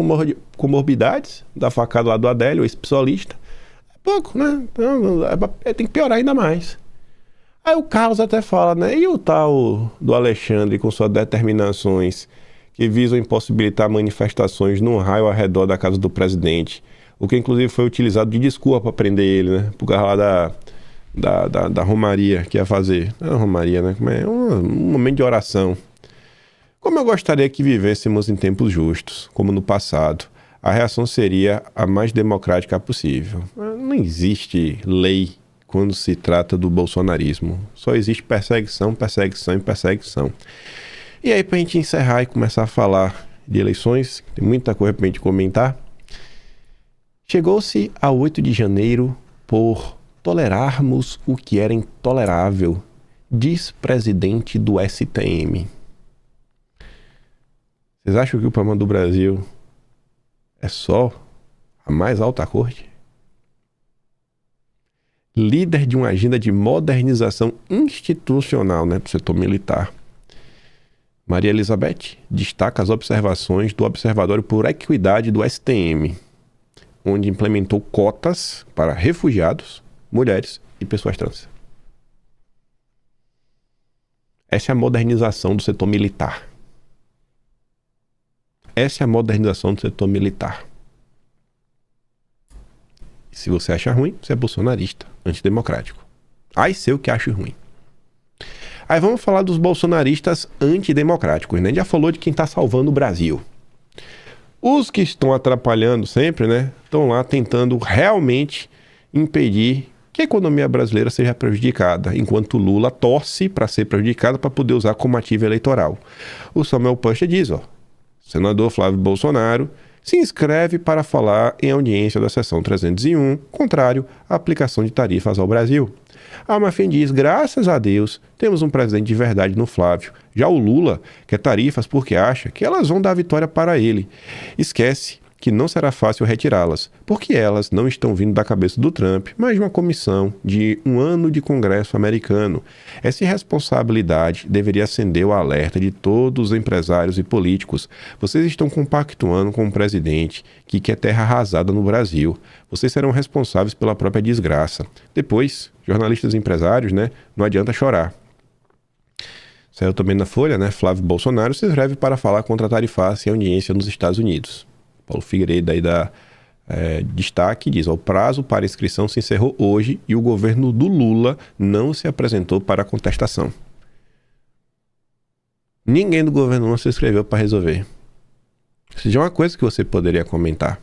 comorbidades, da facada lá do Adélio, ex-psolista. É pouco, né? Então, tem que piorar ainda mais. Aí o Carlos até fala, né? E o tal do Alexandre com suas determinações que visam impossibilitar manifestações num raio ao redor da casa do presidente. O que inclusive foi utilizado de desculpa para prender ele, né? Por causa lá da romaria que ia fazer. Não é romaria, né? Como é? Um momento de oração. Como eu gostaria que vivêssemos em tempos justos, como no passado, a reação seria a mais democrática possível. Não existe lei quando se trata do bolsonarismo. Só existe perseguição, perseguição e perseguição. E aí, pra gente encerrar e começar a falar de eleições, tem muita coisa pra gente comentar. Chegou-se a 8 de janeiro por tolerarmos o que era intolerável, diz presidente do STM. Vocês acham que o problema do Brasil é só a mais alta corte? Líder de uma agenda de modernização institucional, né, do setor militar. Maria Elizabeth destaca as observações do Observatório por Equidade do STM, onde implementou cotas para refugiados, mulheres e pessoas trans. Essa é a modernização do setor militar. Essa é a modernização do setor militar. Se você acha ruim, você é bolsonarista, antidemocrático. Ai, sei o que acho ruim. Aí vamos falar dos bolsonaristas antidemocráticos, né? Já falou de quem está salvando o Brasil. Os que estão atrapalhando sempre, né? Estão lá tentando realmente impedir que a economia brasileira seja prejudicada, enquanto Lula torce para ser prejudicada para poder usar como ativo eleitoral. O Samuel Puxa diz, ó, senador Flávio Bolsonaro se inscreve para falar em audiência da seção 301, contrário à aplicação de tarifas ao Brasil. Alma Fim diz, graças a Deus, temos um presidente de verdade no Flávio. Já o Lula quer tarifas porque acha que elas vão dar vitória para ele. Esquece que não será fácil retirá-las, porque elas não estão vindo da cabeça do Trump, mas de uma comissão de um ano de Congresso americano. Essa irresponsabilidade deveria acender o alerta de todos os empresários e políticos. Vocês estão compactuando com um presidente que quer terra arrasada no Brasil. Vocês serão responsáveis pela própria desgraça. Depois, jornalistas e empresários, não adianta chorar. Saiu também na Folha, Flávio Bolsonaro se inscreve para falar contra a tarifação e audiência nos Estados Unidos. Paulo Figueiredo aí dá destaque, diz: o prazo para inscrição se encerrou hoje e o governo do Lula não se apresentou para a contestação. Ninguém do governo não se inscreveu para resolver. Isso já é uma coisa que você poderia comentar.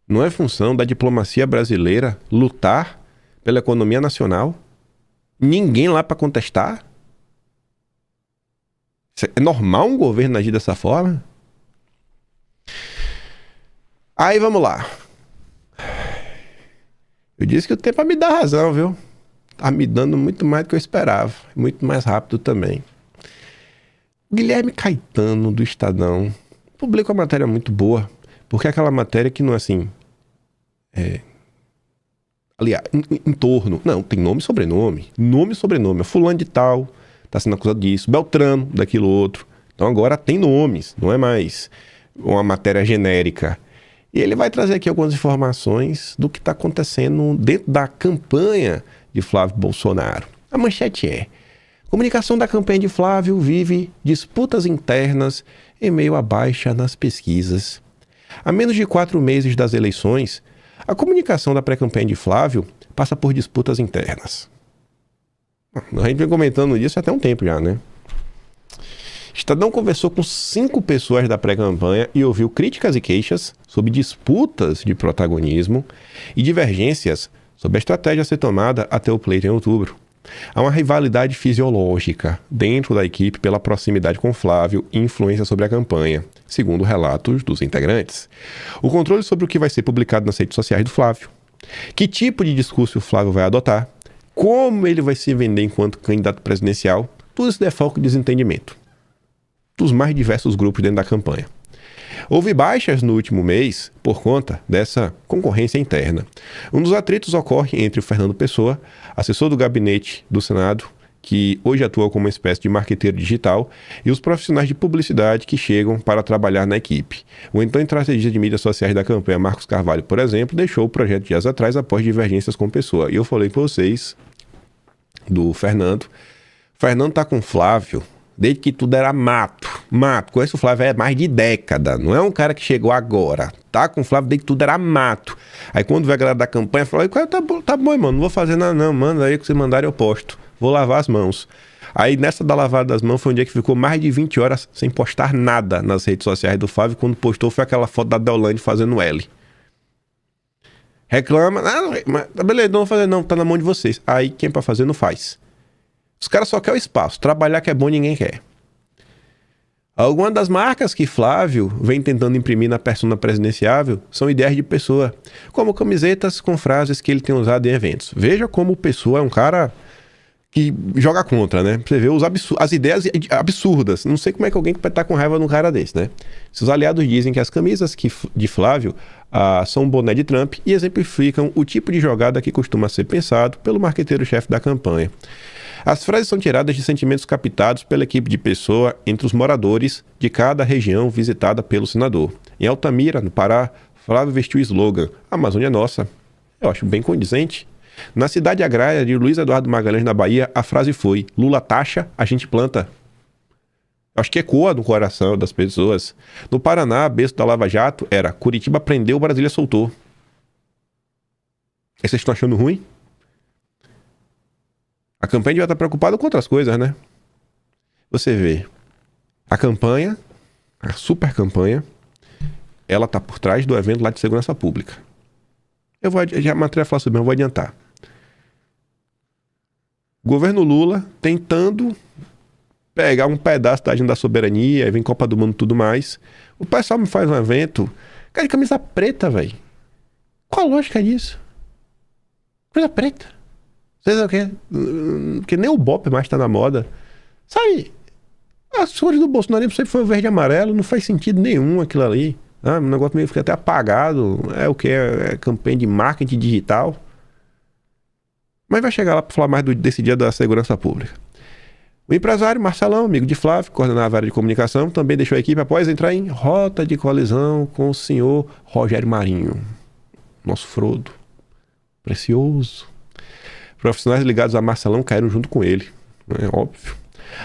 Não é função da diplomacia brasileira lutar pela economia nacional? Ninguém lá para contestar? É normal um governo agir dessa forma? Aí vamos lá. Eu disse que o tempo me dá razão, viu? Tá me dando muito mais do que eu esperava. Muito mais rápido também. O Guilherme Caetano, do Estadão, publicou uma matéria muito boa. Porque é aquela matéria que não é assim... aliás, em torno... Não, tem nome e sobrenome. Nome e sobrenome. É fulano de tal... Está sendo acusado disso, Beltrano, daquilo outro. Então agora tem nomes, não é mais uma matéria genérica. E ele vai trazer aqui algumas informações do que está acontecendo dentro da campanha de Flávio Bolsonaro. A manchete é: comunicação da campanha de Flávio vive disputas internas em meio à baixa nas pesquisas. A menos de 4 meses das eleições, a comunicação da pré-campanha de Flávio passa por disputas internas. A gente vem comentando isso até um tempo já, Estadão conversou com 5 pessoas da pré-campanha e ouviu críticas e queixas sobre disputas de protagonismo e divergências sobre a estratégia a ser tomada até o pleito em outubro. Há uma rivalidade fisiológica dentro da equipe pela proximidade com Flávio e influência sobre a campanha, segundo relatos dos integrantes. O controle sobre o que vai ser publicado nas redes sociais do Flávio. Que tipo de discurso o Flávio vai adotar? Como ele vai se vender enquanto candidato presidencial? Tudo isso é foco e desentendimento dos mais diversos grupos dentro da campanha. Houve baixas no último mês por conta dessa concorrência interna. Um dos atritos ocorre entre o Fernando Pessoa, assessor do gabinete do Senado, que hoje atua como uma espécie de marqueteiro digital, e os profissionais de publicidade que chegam para trabalhar na equipe. O então estrategista de mídias sociais da campanha, Marcos Carvalho, por exemplo, deixou o projeto dias atrás após divergências com Pessoa. E eu falei com vocês do Fernando. O Fernando tá com o Flávio desde que tudo era mato. Conheço o Flávio há mais de década. Não é um cara que chegou agora. Tá com o Flávio desde que tudo era mato. Aí quando veio a galera da campanha, falou: tá bom, mano, não vou fazer nada não. Manda aí que você mandar eu posto. Vou lavar as mãos. Aí nessa da lavada das mãos foi um dia que ficou mais de 20 horas sem postar nada nas redes sociais do Flávio. Quando postou foi aquela foto da Deolane fazendo L. Reclama. Mas beleza, não vou fazer não, tá na mão de vocês. Aí quem é pra fazer não faz. Os caras só querem o espaço. Trabalhar que é bom ninguém quer. Algumas das marcas que Flávio vem tentando imprimir na persona presidenciável são ideias de Pessoa, como camisetas com frases que ele tem usado em eventos. Veja como Pessoa é um cara que joga contra, Você vê as ideias absurdas. Não sei como é que alguém pode estar com raiva num cara desse, Se os aliados dizem que as camisas de Flávio são um boné de Trump e exemplificam o tipo de jogada que costuma ser pensado pelo marqueteiro-chefe da campanha. As frases são tiradas de sentimentos captados pela equipe de Pessoa entre os moradores de cada região visitada pelo senador. Em Altamira, no Pará, Flávio vestiu o slogan "Amazônia é nossa". Eu acho bem condizente. Na cidade agrária de Luiz Eduardo Magalhães, na Bahia, a frase foi: "Lula taxa, a gente planta". Acho que ecoa no coração das pessoas. No Paraná, berço da Lava Jato era: "Curitiba prendeu, Brasília soltou". Vocês estão achando ruim? A campanha devia estar preocupada com outras coisas, Você vê, a campanha, a super campanha, ela está por trás do evento lá de segurança pública. Já a matéria fala sobre isso, eu vou adiantar. Governo Lula tentando pegar um pedaço da agenda da soberania, aí vem Copa do Mundo e tudo mais. O pessoal me faz um evento, cara, de camisa preta, velho. Qual a lógica disso? Camisa preta. Vocês sabem o quê? Porque nem o Bop mais tá na moda. Sabe? As cores do bolsonarismo sempre foi o verde e amarelo, não faz sentido nenhum aquilo ali. O negócio meio fica até apagado. É o que? É campanha de marketing digital. Mas vai chegar lá para falar mais desse dia da segurança pública. O empresário Marcelão, amigo de Flávio, coordenava a área de comunicação, também deixou a equipe após entrar em rota de colisão com o senhor Rogério Marinho. Nosso Frodo. Precioso. Profissionais ligados a Marcelão caíram junto com ele. É óbvio.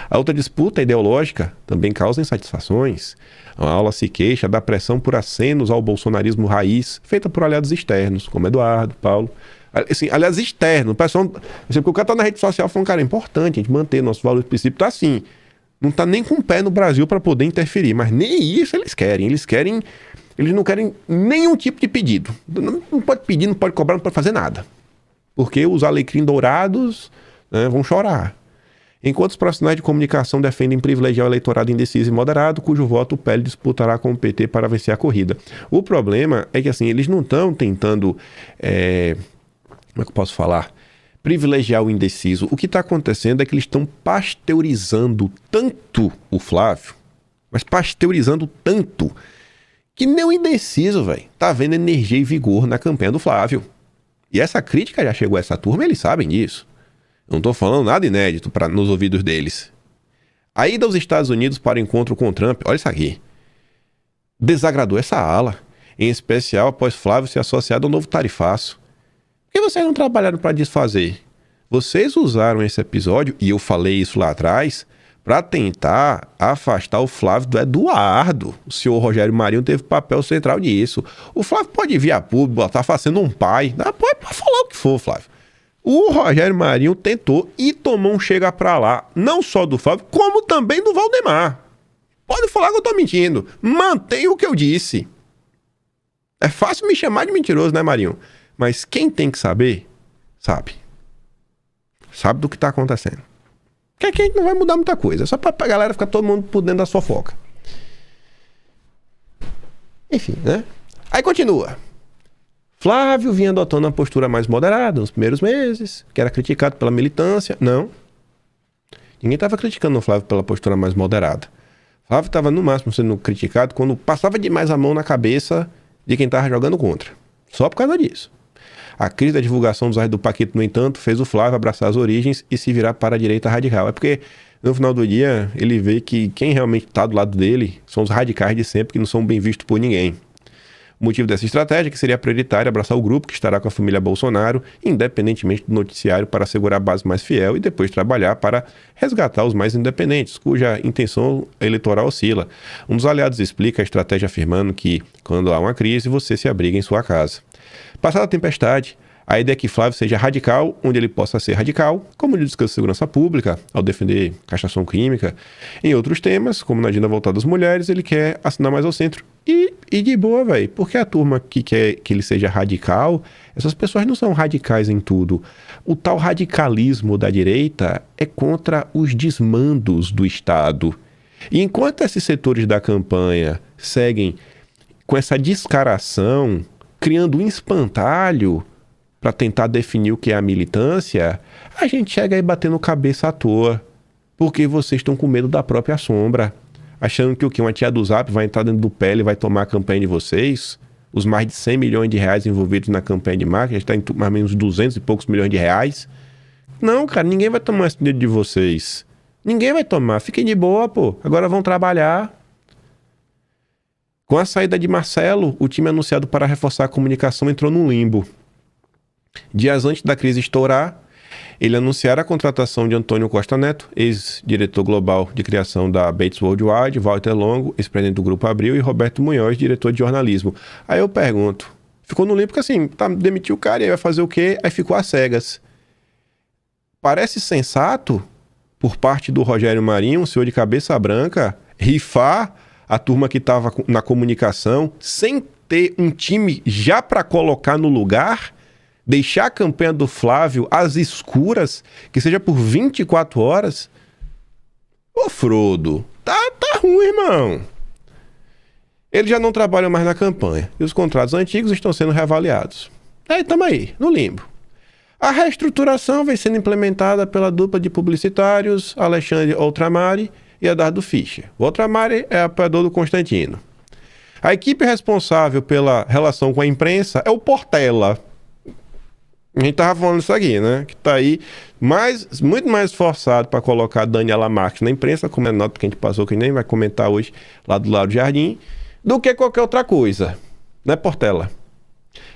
A outra disputa ideológica também causa insatisfações. A aula se queixa da pressão por acenos ao bolsonarismo raiz, feita por aliados externos, como Eduardo, Paulo. Assim, aliás, externo. O pessoal, assim, porque o cara tá na rede social falando, cara, é importante a gente manter nossos valores princípios. Tá assim, não tá nem com o pé no Brasil para poder interferir, mas nem isso eles querem. Eles não querem nenhum tipo de pedido. Não pode pedir, não pode cobrar, não pode fazer nada. Porque os alecrim dourados, né, vão chorar. Enquanto os profissionais de comunicação defendem privilegiar o eleitorado indeciso e moderado, cujo voto o PL disputará com o PT para vencer a corrida. O problema é que, assim, eles não estão tentando... como é que eu posso falar? Privilegiar o indeciso. O que está acontecendo é que eles estão pasteurizando tanto o Flávio, mas pasteurizando tanto, que nem o indeciso, velho, tá vendo energia e vigor na campanha do Flávio. E essa crítica já chegou a essa turma, eles sabem disso. Eu não tô falando nada inédito nos ouvidos deles. A ida aos Estados Unidos para o encontro com o Trump, olha isso aqui, desagradou essa ala, em especial após Flávio ser associado ao novo tarifaço. Por que vocês não trabalharam para desfazer? Vocês usaram esse episódio, e eu falei isso lá atrás, para tentar afastar o Flávio do Eduardo. O senhor Rogério Marinho teve papel central nisso. O Flávio pode vir a público, tá fazendo um pai. Pode falar o que for, Flávio. O Rogério Marinho tentou e tomou um chega pra lá, não só do Flávio, como também do Valdemar. Pode falar que eu tô mentindo. Mantenha o que eu disse. É fácil me chamar de mentiroso, né, Marinho? Mas quem tem que saber, sabe. Sabe do que tá acontecendo. Porque aqui a gente não vai mudar muita coisa. É só pra galera ficar todo mundo por dentro da sua foca. Enfim, né? Aí continua. Flávio vinha adotando uma postura mais moderada nos primeiros meses, que era criticado pela militância. Não. Ninguém estava criticando o Flávio pela postura mais moderada. Flávio estava no máximo sendo criticado quando passava demais a mão na cabeça de quem estava jogando contra. Só por causa disso. A crise da divulgação dos do Paquito, no entanto, fez o Flávio abraçar as origens e se virar para a direita radical. É porque, no final do dia, ele vê que quem realmente está do lado dele são os radicais de sempre, que não são bem vistos por ninguém. O motivo dessa estratégia é que seria prioritário abraçar o grupo que estará com a família Bolsonaro, independentemente do noticiário, para assegurar a base mais fiel e depois trabalhar para resgatar os mais independentes, cuja intenção eleitoral oscila. Um dos aliados explica a estratégia afirmando que, quando há uma crise, você se abriga em sua casa. Passada a tempestade, a ideia é que Flávio seja radical, onde ele possa ser radical, como no discurso de segurança pública, ao defender castração química. Em outros temas, como na agenda voltada às mulheres, ele quer assinar mais ao centro. E de boa, velho, porque a turma que quer que ele seja radical, essas pessoas não são radicais em tudo. O tal radicalismo da direita é contra os desmandos do Estado. E enquanto esses setores da campanha seguem com essa descaração, criando um espantalho para tentar definir o que é a militância, a gente chega aí batendo cabeça à toa, porque vocês estão com medo da própria sombra, achando que o que uma tia do Zap vai entrar dentro do PL e vai tomar a campanha de vocês, os mais de 100 milhões de reais envolvidos na campanha de marketing, está em mais ou menos 200 e poucos milhões de reais. Não, cara, ninguém vai tomar esse dinheiro de vocês. Ninguém vai tomar, fiquem de boa, pô, agora vão trabalhar. Com a saída de Marcelo, o time anunciado para reforçar a comunicação entrou num limbo. Dias antes da crise estourar, ele anunciara a contratação de Antônio Costa Neto, ex-diretor global de criação da Bates Worldwide, Walter Longo, ex-presidente do Grupo Abril, e Roberto Munhoz, diretor de jornalismo. Aí eu pergunto, ficou no limbo porque assim, demitiu o cara e aí vai fazer o quê? Aí ficou às cegas. Parece sensato, por parte do Rogério Marinho, um senhor de cabeça branca, rifar a turma que estava na comunicação, sem ter um time já para colocar no lugar, deixar a campanha do Flávio às escuras, que seja por 24 horas. Ô Frodo, tá ruim, irmão. Eles já não trabalham mais na campanha, e os contratos antigos estão sendo reavaliados. Aí, tamo aí, no limbo. A reestruturação vem sendo implementada pela dupla de publicitários Alexandre Outramari e Eduardo Fischer. O Outramari é apoiador do Constantino. A equipe responsável pela relação com a imprensa é o Portela. A gente tava falando isso aqui, né? Que tá aí muito mais esforçado para colocar a Daniela Marques na imprensa, como é nota que a gente passou, que nem vai comentar hoje, lá do Lauro Jardim, do que qualquer outra coisa. Né, Portela?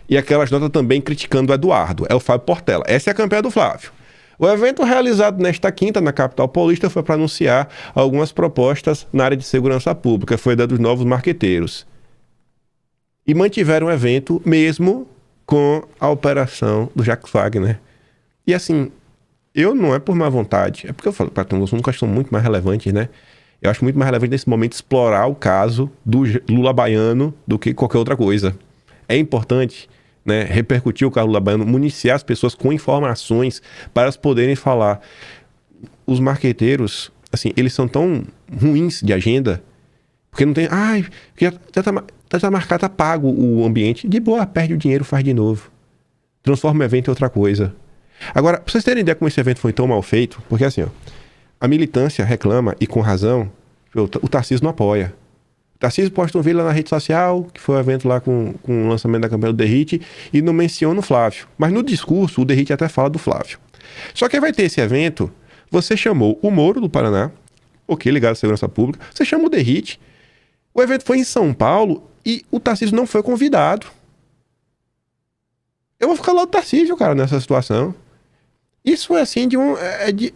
E aquelas notas também criticando o Eduardo. É o Fábio Portela. Essa é a campanha do Flávio. O evento realizado nesta quinta, na capital paulista, foi para anunciar algumas propostas na área de segurança pública. Foi da dos novos marqueteiros. E mantiveram o evento mesmo com a operação do Jacques Wagner. E assim, eu não é por má vontade, é porque eu falo, para os nunca são muito mais relevantes, né? Eu acho muito mais relevante nesse momento explorar o caso do Lula baiano do que qualquer outra coisa. É importante, né, repercutir o caso Lula baiano, municiar as pessoas com informações para elas poderem falar. Os marqueteiros, assim, eles são tão ruins de agenda, porque não tem... Ai, já tá marcado, tá pago o ambiente. De boa, perde o dinheiro, faz de novo. Transforma o evento em outra coisa. Agora, pra vocês terem ideia como esse evento foi tão mal feito, porque assim, ó, a militância reclama, e com razão, o Tarcísio não apoia. O Tarcísio posta um vídeo lá na rede social, que foi um evento lá com o lançamento da campanha do Derrite, e não menciona o Flávio. Mas no discurso, o Derrite até fala do Flávio. Só que vai ter esse evento, você chamou o Moro do Paraná, ok, ligado à segurança pública, você chama o Derrite, o evento foi em São Paulo, e o Tarcísio não foi convidado. Eu vou ficar lá do Tarcísio, cara, nessa situação. Isso é assim,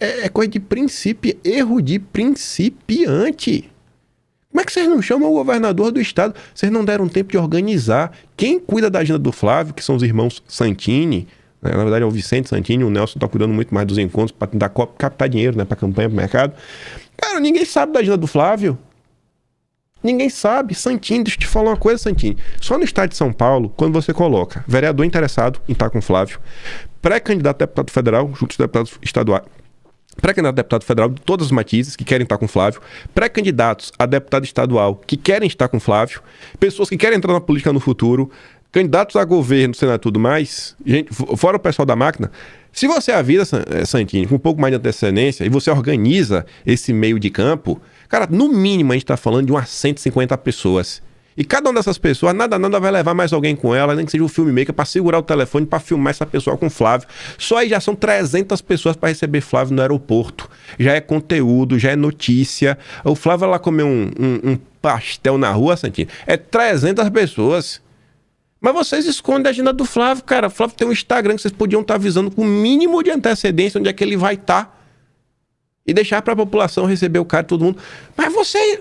é coisa de princípio, erro de principiante. Como é que vocês não chamam o governador do estado? Vocês não deram tempo de organizar. Quem cuida da agenda do Flávio, que são os irmãos Santini, né? Na verdade é o Vicente Santini, o Nelson tá cuidando muito mais dos encontros para tentar captar dinheiro, né, para campanha, para mercado. Cara, ninguém sabe da agenda do Flávio. Ninguém sabe. Santini, deixa eu te falar uma coisa, Santini. Só no estado de São Paulo, quando você coloca vereador interessado em estar com o Flávio, pré-candidato a deputado federal, junto aos deputados estaduais, pré-candidato a deputado federal de todas as matizes que querem estar com o Flávio, pré-candidatos a deputado estadual que querem estar com o Flávio, pessoas que querem entrar na política no futuro, candidatos a governo, Senado e tudo mais, gente, fora o pessoal da máquina. Se você avisa, Santini, com um pouco mais de antecedência, e você organiza esse meio de campo, cara, no mínimo a gente tá falando de umas 150 pessoas. E cada uma dessas pessoas, nada vai levar mais alguém com ela, nem que seja um filmmaker, para segurar o telefone, para filmar essa pessoa com o Flávio. Só aí já são 300 pessoas para receber Flávio no aeroporto. Já é conteúdo, já é notícia. O Flávio lá comer um pastel na rua, Santini, é 300 pessoas. Mas vocês escondem a agenda do Flávio, cara. O Flávio tem um Instagram que vocês podiam estar avisando com o mínimo de antecedência onde é que ele vai estar. E deixar para a população receber o cara, todo mundo. Mas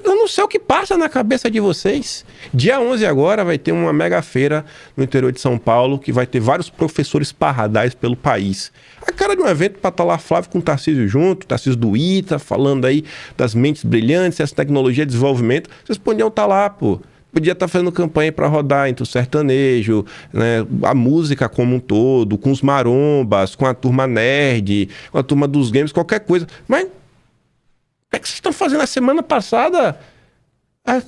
eu não sei o que passa na cabeça de vocês. Dia 11 agora vai ter uma mega feira no interior de São Paulo, que vai ter vários professores parradais pelo país. A cara de um evento para estar lá Flávio com o Tarcísio junto, Tarcísio do ITA, falando aí das mentes brilhantes, essa tecnologia de desenvolvimento. Vocês podiam estar lá, pô. Podia estar fazendo campanha para rodar entre o sertanejo, né, a música como um todo, com os marombas, com a turma nerd, com a turma dos games, qualquer coisa. Mas o que é que vocês estão fazendo? A semana passada,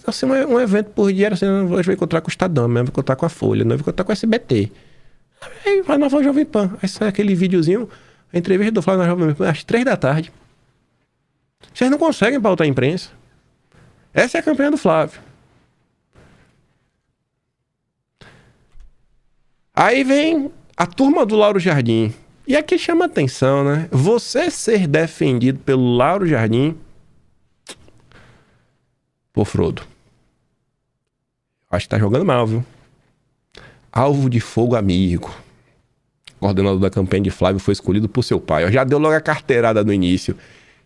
assim, um evento por dia era assim, hoje vai encontrar com o Estadão, amanhã vai encontrar com a Folha, não vai encontrar com a SBT. Aí vai na Jovem Pan, aí sai aquele videozinho, a entrevista do Flávio na Jovem Pan, às 3 da tarde. Vocês não conseguem pautar a imprensa. Essa é a campanha do Flávio. Aí vem a turma do Lauro Jardim. E aqui chama atenção, né? Você ser defendido pelo Lauro Jardim... Pô, Frodo. Acho que tá jogando mal, viu? Alvo de fogo amigo. O coordenador da campanha de Flávio foi escolhido por seu pai. Já deu logo a carteirada no início.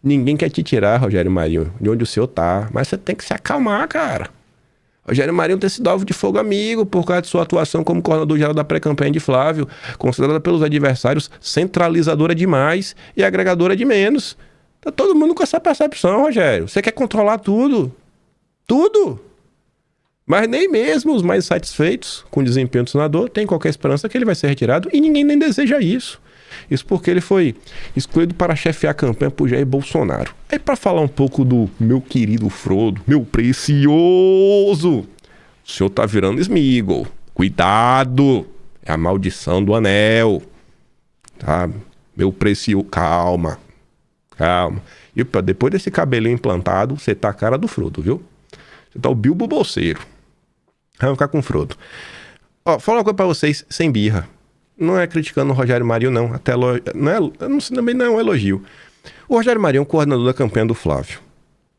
Ninguém quer te tirar, Rogério Marinho, de onde o senhor tá. Mas você tem que se acalmar, cara. Rogério Marinho tem sido alvo de fogo amigo por causa de sua atuação como coordenador-geral da pré-campanha de Flávio, considerada pelos adversários centralizadora demais e agregadora de menos. Tá todo mundo com essa percepção, Rogério. Você quer controlar tudo. Tudo. Mas nem mesmo os mais satisfeitos com o desempenho do senador têm qualquer esperança que ele vai ser retirado e ninguém nem deseja isso. Isso porque ele foi escolhido para chefiar a campanha por Jair Bolsonaro. Aí para falar um pouco do meu querido Frodo, meu precioso, o senhor tá virando Sméagol. Cuidado, é a maldição do anel. Tá? Meu precioso, calma. E depois desse cabelinho implantado, você tá a cara do Frodo, viu? Você tá o Bilbo Bolseiro. Vamos ficar com o Frodo. Ó, falar uma coisa pra vocês, sem birra. Não é criticando o Rogério Marinho, não. Até também não é um elogio. O Rogério Marinho é um coordenador da campanha do Flávio.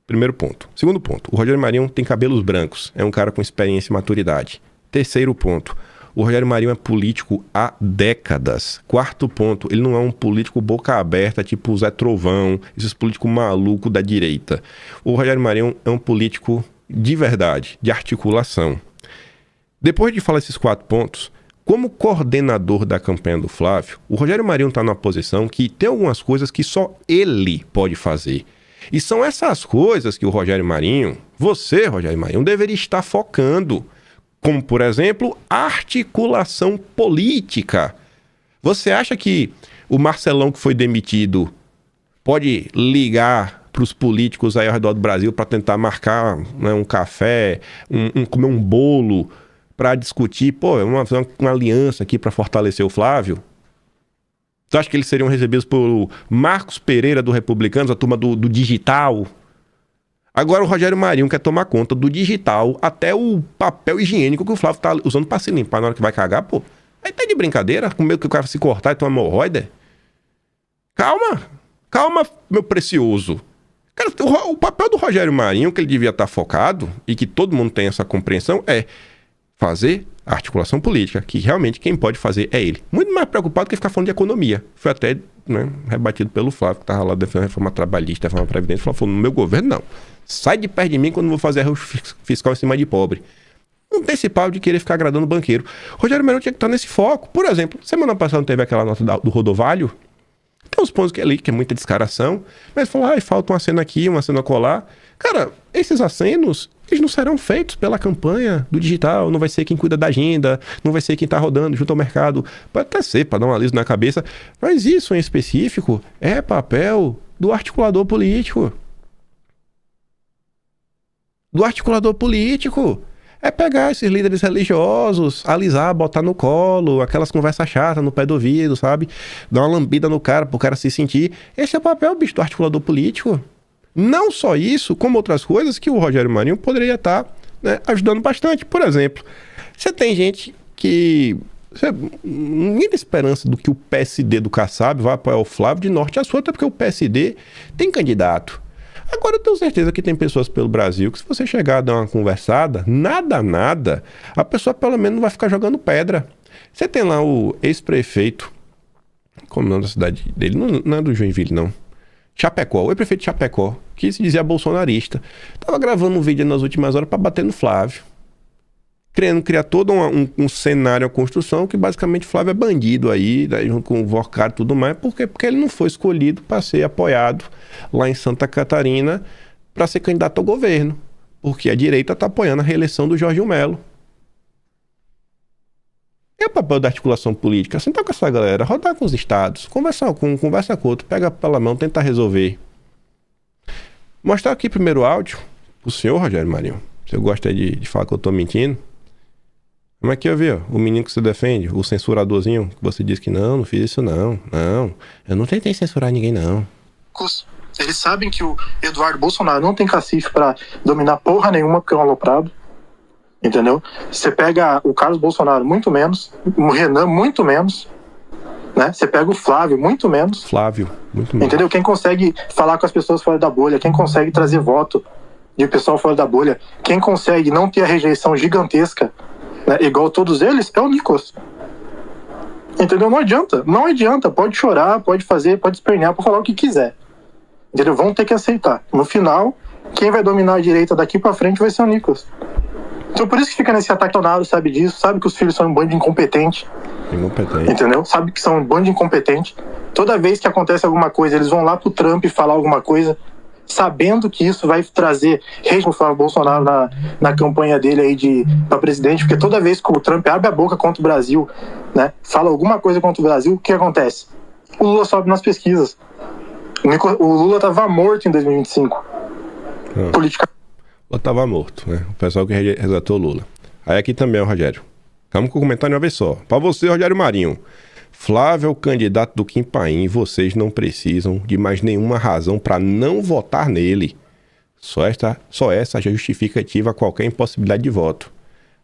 Primeiro ponto. Segundo ponto. O Rogério Marinho tem cabelos brancos. É um cara com experiência e maturidade. Terceiro ponto. O Rogério Marinho é político há décadas. Quarto ponto. Ele não é um político boca aberta, tipo o Zé Trovão, esses políticos malucos da direita. O Rogério Marinho é um político de verdade, de articulação. Depois de falar esses 4 pontos, como coordenador da campanha do Flávio, o Rogério Marinho está numa posição que tem algumas coisas que só ele pode fazer. E são essas coisas que o Rogério Marinho, você, Rogério Marinho, deveria estar focando. Como, por exemplo, articulação política. Você acha que o Marcelão que foi demitido pode ligar para os políticos aí ao redor do Brasil para tentar marcar, né, um café, comer um bolo, para discutir, uma aliança aqui para fortalecer o Flávio? Você acha que eles seriam recebidos por Marcos Pereira do Republicanos, a turma do digital? Agora o Rogério Marinho quer tomar conta do digital, até o papel higiênico que o Flávio tá usando para se limpar na hora que vai cagar, pô. Aí tá de brincadeira, com medo que o cara se cortar e tomar hemorroida. Calma, meu precioso. Cara, o papel do Rogério Marinho, que ele devia estar focado, e que todo mundo tem essa compreensão, é fazer a articulação política, que realmente quem pode fazer é ele. Muito mais preocupado que ficar falando de economia. Foi até, né, rebatido pelo Flávio, que estava lá defendendo a reforma trabalhista, a reforma previdente. Falou, no meu governo, não. Sai de perto de mim quando eu vou fazer ajuste fiscal em cima de pobre. Não tem esse pau de querer ficar agradando o banqueiro. Rogério Marinho tinha que estar nesse foco. Por exemplo, semana passada não teve aquela nota do Rodovalho? Tem uns pontos que é ali, que é muita descaração. Mas falou, falta uma cena aqui, uma cena colar. Cara, esses acenos, eles não serão feitos pela campanha do digital. Não vai ser quem cuida da agenda, não vai ser quem tá rodando junto ao mercado. Pode até ser, para dar um aliso na cabeça. Mas isso em específico é papel do articulador político. Do articulador político. É pegar esses líderes religiosos, alisar, botar no colo, aquelas conversas chatas no pé do ouvido, sabe? Dar uma lambida no cara, pro cara se sentir. Esse é o papel, bicho, do articulador político. Não só isso, como outras coisas que o Rogério Marinho poderia estar, né, ajudando bastante. Por exemplo, você tem gente que... ninguém tem esperança do que o PSD do Kassab vai apoiar o Flávio de norte a sul, até porque o PSD tem candidato. Agora eu tenho certeza que tem pessoas pelo Brasil que se você chegar a dar uma conversada, nada, a pessoa pelo menos não vai ficar jogando pedra. Você tem lá o ex-prefeito, como é o nome da cidade dele? Não é do Joinville, não. Chapecó, o ex-prefeito de Chapecó, que se dizia bolsonarista. Tava gravando um vídeo nas últimas horas para bater no Flávio. Querendo criar todo um cenário, a construção, que basicamente o Flávio é bandido aí, junto com o Vorcado e tudo mais. Por quê? Porque ele não foi escolhido para ser apoiado lá em Santa Catarina para ser candidato ao governo. Porque a direita está apoiando a reeleição do Jorginho Melo. É o papel da articulação política. Sentar com essa galera, rodar com os estados, conversa com outro, pega pela mão, tentar resolver. Mostrar aqui primeiro o áudio pro senhor, Rogério Marinho. Se eu gosto de falar que eu tô mentindo. Como é que eu vi, ó, o menino que você defende, o censuradorzinho, que você diz que não fiz isso não, eu não tentei censurar ninguém não. Eles sabem que o Eduardo Bolsonaro não tem cacife pra dominar porra nenhuma porque é um aloprado, entendeu? Você pega o Carlos Bolsonaro muito menos, o Renan muito menos, né? Você pega o Flávio muito menos. Entendeu? Quem consegue falar com as pessoas fora da bolha, quem consegue trazer voto de pessoal fora da bolha, quem consegue não ter a rejeição gigantesca, né, igual todos eles, é o Nicolas. Entendeu? Não adianta, pode chorar, pode fazer, pode espernear, pode falar o que quiser, entendeu? Vão ter que aceitar. No final, quem vai dominar a direita daqui pra frente vai ser o Nicolas. Então por isso que fica nesse ataque ao Naro, sabe disso, sabe que os filhos são um bando de incompetente, entendeu? Sabe que são um bando de incompetente. Toda vez que acontece alguma coisa, eles vão lá pro Trump falar alguma coisa, sabendo que isso vai trazer rede no Flávio Bolsonaro na campanha dele aí pra presidente, porque toda vez que o Trump abre a boca contra o Brasil, né, fala alguma coisa contra o Brasil, o que acontece? O Lula sobe nas pesquisas. O Lula tava morto em 2025. Política. O Lula tava morto, né? O pessoal que resgatou o Lula. Aí aqui também, ó, Rogério. Vamos com o comentário de uma vez só. Pra você, Rogério Marinho. Flávio é o candidato do Kim Paim e vocês não precisam de mais nenhuma razão para não votar nele. Só essa já justificativa qualquer impossibilidade de voto.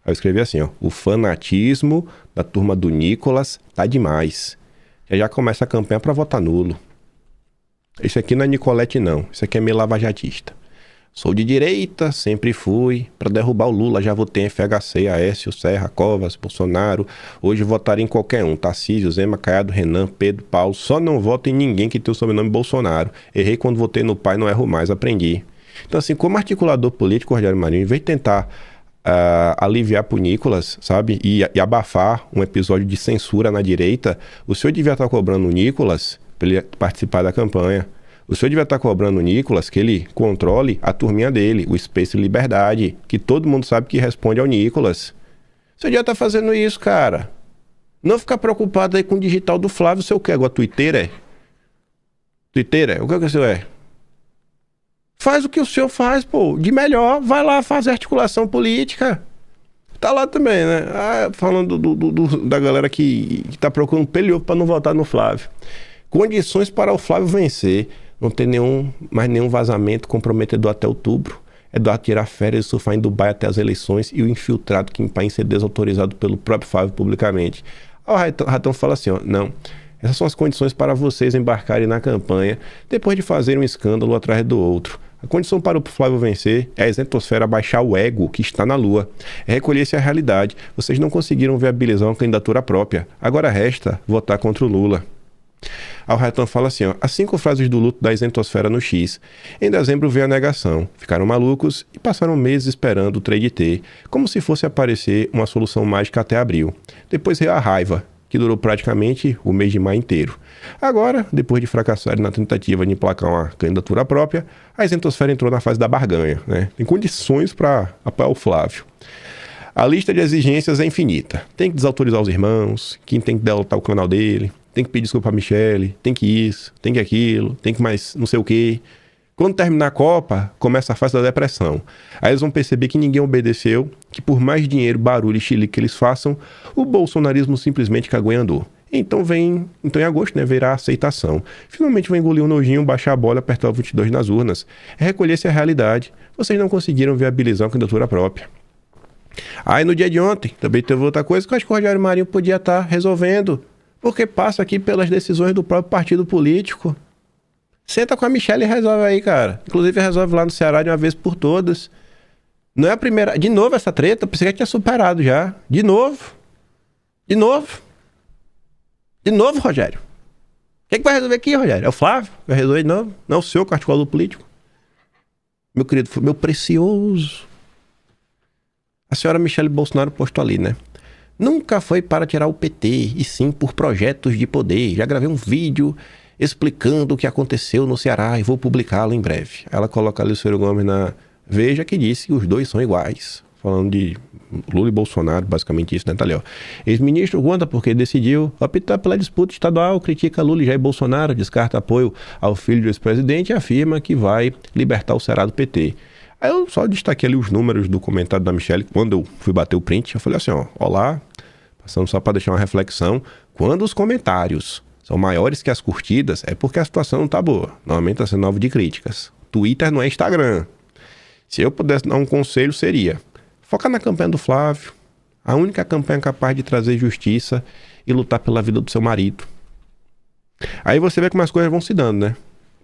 Aí eu escrevi assim, ó, o fanatismo da turma do Nicolas tá demais. Já começa a campanha para votar nulo. Isso aqui não é Nicolete não, isso aqui é meio lavajatista. Sou de direita, sempre fui. Para derrubar o Lula já votei em FHC, Aécio, Serra, Covas, Bolsonaro. Hoje votarei em qualquer um. Tarcísio, Zema, Caiado, Renan, Pedro, Paulo. Só não voto em ninguém que tenha o sobrenome Bolsonaro. Errei quando votei no pai, não erro mais, aprendi. Então assim, como articulador político, Rogério Marinho, em vez de tentar aliviar pro Nicolas, sabe? E abafar um episódio de censura na direita, o senhor devia estar cobrando o Nicolas para ele participar da campanha. O senhor devia estar cobrando o Nicolas que ele controle a turminha dele, o Space Liberdade, que todo mundo sabe que responde ao Nicolas. O senhor devia estar fazendo isso, cara. Não ficar preocupado aí com o digital do Flávio, o senhor quer agora Twitter, é? Twitter, é? O que o senhor é? Faz o que o senhor faz, pô, de melhor, vai lá fazer articulação política. Tá lá também, né? Falando da galera que tá procurando pelo para não votar no Flávio. Condições para o Flávio vencer. Não tem mais nenhum vazamento comprometedor até outubro. Eduardo tirar férias e surfar em Dubai até as eleições e o infiltrado Kim Paim ser desautorizado pelo próprio Flávio publicamente. O Ratão fala assim, ó, não, essas são as condições para vocês embarcarem na campanha depois de fazer um escândalo atrás do outro. A condição para o Flávio vencer é a isentosfera baixar o ego que está na lua. É recolher-se à realidade. Vocês não conseguiram viabilizar uma candidatura própria. Agora resta votar contra o Lula. Aí o Ratão fala assim, ó, as 5 frases do luto da isentosfera no X. Em dezembro veio a negação. Ficaram malucos e passaram meses esperando o trade T, como se fosse aparecer uma solução mágica até abril. Depois veio a raiva, que durou praticamente o mês de maio inteiro. Agora, depois de fracassar na tentativa de emplacar uma candidatura própria, a isentosfera entrou na fase da barganha, né? Tem condições para apoiar o Flávio. A lista de exigências é infinita. Tem que desautorizar os irmãos, quem tem que deletar o canal dele, tem que pedir desculpa a Michele, tem que isso, tem que aquilo, tem que mais não sei o quê. Quando terminar a Copa, começa a fase da depressão. Aí eles vão perceber que ninguém obedeceu, que por mais dinheiro, barulho e chilique que eles façam, o bolsonarismo simplesmente cagou e andou. Então em agosto, né, virá a aceitação. Finalmente vai engolir o nojinho, baixar a bola e apertar o 22 nas urnas. É recolher-se à realidade. Vocês não conseguiram viabilizar uma candidatura própria. Aí no dia de ontem, também teve outra coisa que eu acho que o Rogério Marinho podia estar resolvendo, porque passa aqui pelas decisões do próprio partido político. Senta com a Michele e resolve aí, cara. Inclusive resolve lá no Ceará de uma vez por todas. Não é a primeira... De novo essa treta, eu pensei que tinha superado já. De novo, Rogério. Quem que vai resolver aqui, Rogério? É o Flávio? Vai resolver de novo? Não é o senhor, que é articulador político? Meu querido, meu precioso. A senhora Michele Bolsonaro postou ali, né? Nunca foi para tirar o PT, e sim por projetos de poder. Já gravei um vídeo explicando o que aconteceu no Ceará e vou publicá-lo em breve. Ela coloca ali o Ciro Gomes na Veja, que disse que os dois são iguais. Falando de Lula e Bolsonaro, basicamente isso, né? Tá ali, ó. Ex-ministro Gonda, porque decidiu optar pela disputa estadual, critica Lula e Jair Bolsonaro, descarta apoio ao filho do ex-presidente e afirma que vai libertar o Ceará do PT. Aí eu só destaquei ali os números do comentário da Michele. Quando eu fui bater o print, eu falei assim, ó, olá, passando só para deixar uma reflexão. Quando os comentários são maiores que as curtidas, é porque a situação não tá boa. Normalmente tá sendo alvo de críticas. Twitter não é Instagram. Se eu pudesse dar um conselho, seria focar na campanha do Flávio, a única campanha capaz de trazer justiça e lutar pela vida do seu marido. Aí você vê como as coisas vão se dando, né?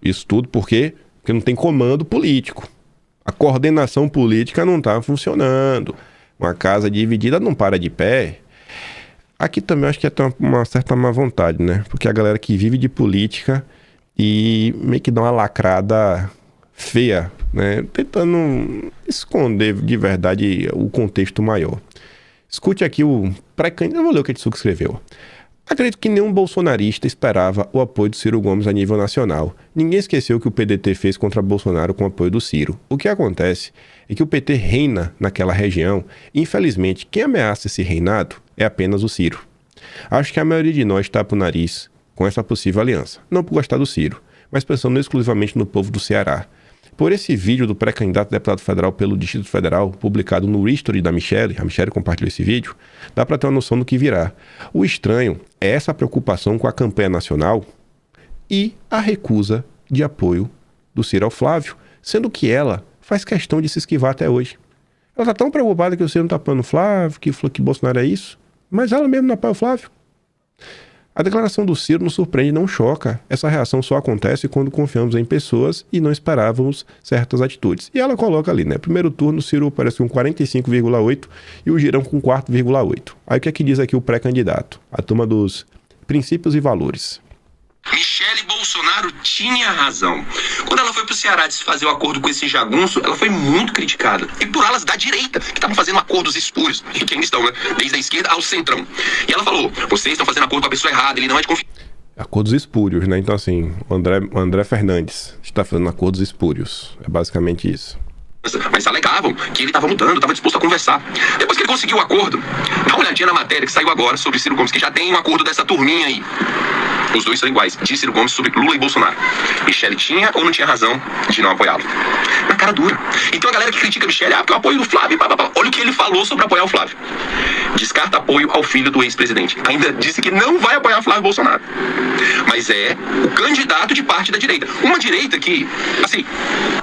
Isso tudo porque não tem comando político. A coordenação política não tá funcionando. Uma casa dividida não para de pé. Aqui também eu acho que é uma certa má vontade, né? Porque a galera que vive de política e meio que dá uma lacrada feia, né? Tentando esconder de verdade o contexto maior. Escute aqui o pré-candidato, eu vou ler o que ele escreveu. Acredito que nenhum bolsonarista esperava o apoio do Ciro Gomes a nível nacional. Ninguém esqueceu o que o PDT fez contra Bolsonaro com o apoio do Ciro. O que acontece é que o PT reina naquela região e, infelizmente, quem ameaça esse reinado é apenas o Ciro. Acho que a maioria de nós tapa o nariz com essa possível aliança. Não por gostar do Ciro, mas pensando exclusivamente no povo do Ceará. Por esse vídeo do pré-candidato a deputado federal pelo Distrito Federal, publicado no History da Michele, a Michele compartilhou esse vídeo, dá para ter uma noção do que virá. O estranho é essa preocupação com a campanha nacional e a recusa de apoio do Ciro ao Flávio, sendo que ela faz questão de se esquivar até hoje. Ela tá tão preocupada que o Ciro não tá apoiando o Flávio, que Bolsonaro é isso. Mas ela mesmo não apoia o Flávio. A declaração do Ciro não surpreende, não choca. Essa reação só acontece quando confiamos em pessoas e não esperávamos certas atitudes. E ela coloca ali, né? Primeiro turno, o Ciro aparece com 45,8 e o Girão com 4,8. Aí o que é que diz aqui o pré-candidato? A turma dos princípios e valores. Michele Bolsonaro tinha razão. Quando ela foi pro Ceará desfazer o acordo com esse jagunço, ela foi muito criticada. E por alas da direita, que estavam fazendo acordos espúrios, e que ainda estão, né? Desde a esquerda ao centrão. E ela falou, vocês estão fazendo acordo com a pessoa errada, ele não é de confiança. Acordos espúrios, né? Então assim, o André Fernandes está fazendo acordos espúrios. É basicamente isso. Mas alegavam que ele estava mudando, estava disposto a conversar. Depois que ele conseguiu o acordo, dá uma olhadinha na matéria que saiu agora sobre Ciro Gomes, que já tem um acordo dessa turminha aí. Os dois são iguais, de Ciro Gomes sobre Lula e Bolsonaro. Michele tinha ou não tinha razão de não apoiá-lo? Na cara dura. Então a galera que critica Michele, porque eu apoio do Flávio, olha o que ele falou sobre apoiar o Flávio. Descarta apoio ao filho do ex-presidente. Ainda disse que não vai apoiar Flávio Bolsonaro. Mas é o candidato de parte da direita. Uma direita que, assim,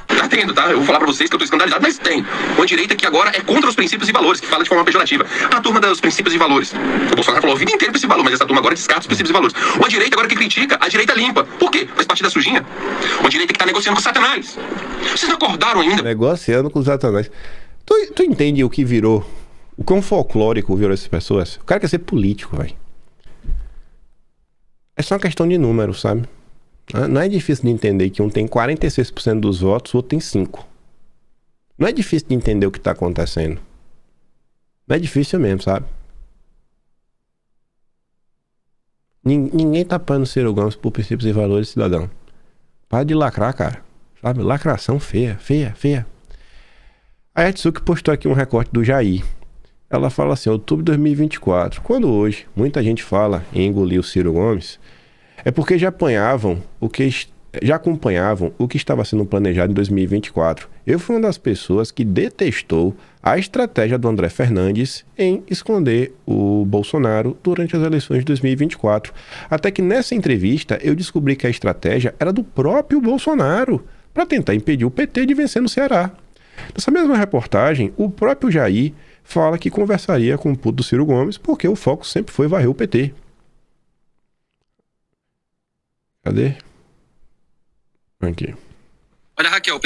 tá tendo, tá? Eu vou falar pra vocês que eu tô escandalizado, mas tem. Uma direita que agora é contra os princípios e valores, que fala de forma pejorativa. A turma dos princípios e valores. O Bolsonaro falou a vida inteira princípio e valor, mas essa turma agora descarta os princípios e valores. Uma direita agora que critica, a direita limpa. Por quê? Faz parte da sujinha. Uma direita que tá negociando com Satanás. Vocês não acordaram ainda? Negociando com Satanás. Tu entende o que virou? O quão folclórico virou essas pessoas? O cara quer ser político, velho. É só uma questão de número, sabe? Não é difícil de entender que um tem 46% dos votos, o outro tem 5%. Não é difícil de entender o que tá acontecendo. Não é difícil mesmo, sabe? Ninguém tá apoiando o Ciro Gomes por princípios e valores, cidadão. Para de lacrar, cara. Sabe? Lacração feia, feia, feia. A Yatsuki postou aqui um recorte do Jair. Ela fala assim, outubro de 2024. Quando hoje muita gente fala em engolir o Ciro Gomes, é porque já acompanhavam o que estava sendo planejado em 2024. Eu fui uma das pessoas que detestou a estratégia do André Fernandes em esconder o Bolsonaro durante as eleições de 2024. Até que nessa entrevista eu descobri que a estratégia era do próprio Bolsonaro para tentar impedir o PT de vencer no Ceará. Nessa mesma reportagem, o próprio Jair fala que conversaria com o puto do Ciro Gomes porque o foco sempre foi varrer o PT. Cadê? Aqui. Olha, Raquel, o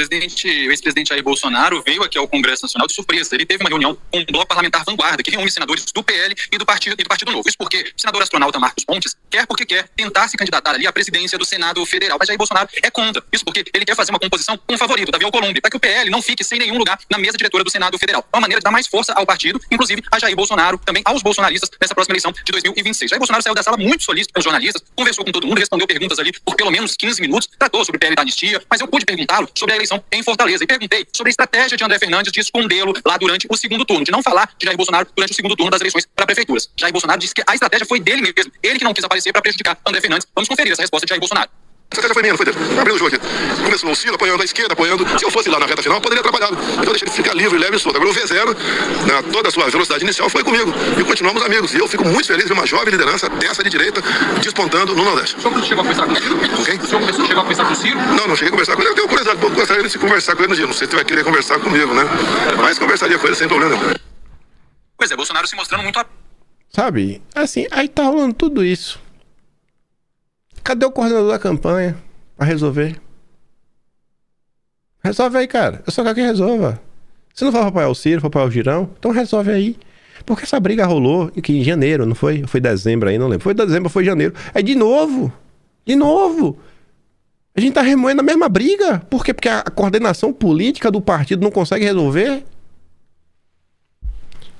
ex-presidente Jair Bolsonaro veio aqui ao Congresso Nacional de surpresa. Ele teve uma reunião com o Bloco Parlamentar Vanguarda, que reúne senadores do PL e do Partido Novo. Isso porque o senador astronauta Marcos Pontes quer tentar se candidatar ali à presidência do Senado Federal. Mas Jair Bolsonaro é contra. Isso porque ele quer fazer uma composição com o favorito, Davi Alcolumbre, para que o PL não fique sem nenhum lugar na mesa diretora do Senado Federal. É uma maneira de dar mais força ao partido, inclusive a Jair Bolsonaro, também aos bolsonaristas, nessa próxima eleição de 2026. Jair Bolsonaro saiu da sala muito solícito com os jornalistas, conversou com todo mundo, respondeu perguntas ali por pelo menos 15 minutos, tratou sobre o PL da anistia, mas eu pude perguntá-lo sobre a eleição em Fortaleza e perguntei sobre a estratégia de André Fernandes de escondê-lo lá durante o segundo turno, de não falar de Jair Bolsonaro durante o segundo turno das eleições para prefeituras. Jair Bolsonaro disse que a estratégia foi dele mesmo, ele que não quis aparecer para prejudicar André Fernandes. Vamos conferir essa resposta de Jair Bolsonaro. A estratégia foi minha, não foi dele. Abriu o jogo aqui. Começou o Ciro apoiando a esquerda, apoiando. Se eu fosse lá na reta final, eu poderia atrapalhar. Então eu deixei ele ficar livre, leve e solto. Agora o V0, toda a sua velocidade inicial, foi comigo. E continuamos amigos. E eu fico muito feliz de ver uma jovem liderança dessa de direita despontando no Nordeste. O senhor chegou a conversar com o Ciro? Com quem? O senhor chegou a conversar com o Ciro? Não cheguei a conversar com ele. Eu tenho curiosidade, gostaria de conversar com ele no dia. Não sei se ele vai querer conversar comigo, né? Mas conversaria com ele sem problema nenhum. Pois é, Bolsonaro se mostrando muito... Sabe? Assim, aí tá rolando tudo isso. Cadê o coordenador da campanha pra resolver? Resolve aí, cara. Eu só quero que resolva. Se não for apoiar o Ciro, for apoiar o Girão, então resolve aí. Porque essa briga rolou que em janeiro, não foi? Foi dezembro aí, não lembro. Foi dezembro, foi janeiro. Aí de novo. De novo. A gente tá remoendo a mesma briga. Por quê? Porque a coordenação política do partido não consegue resolver.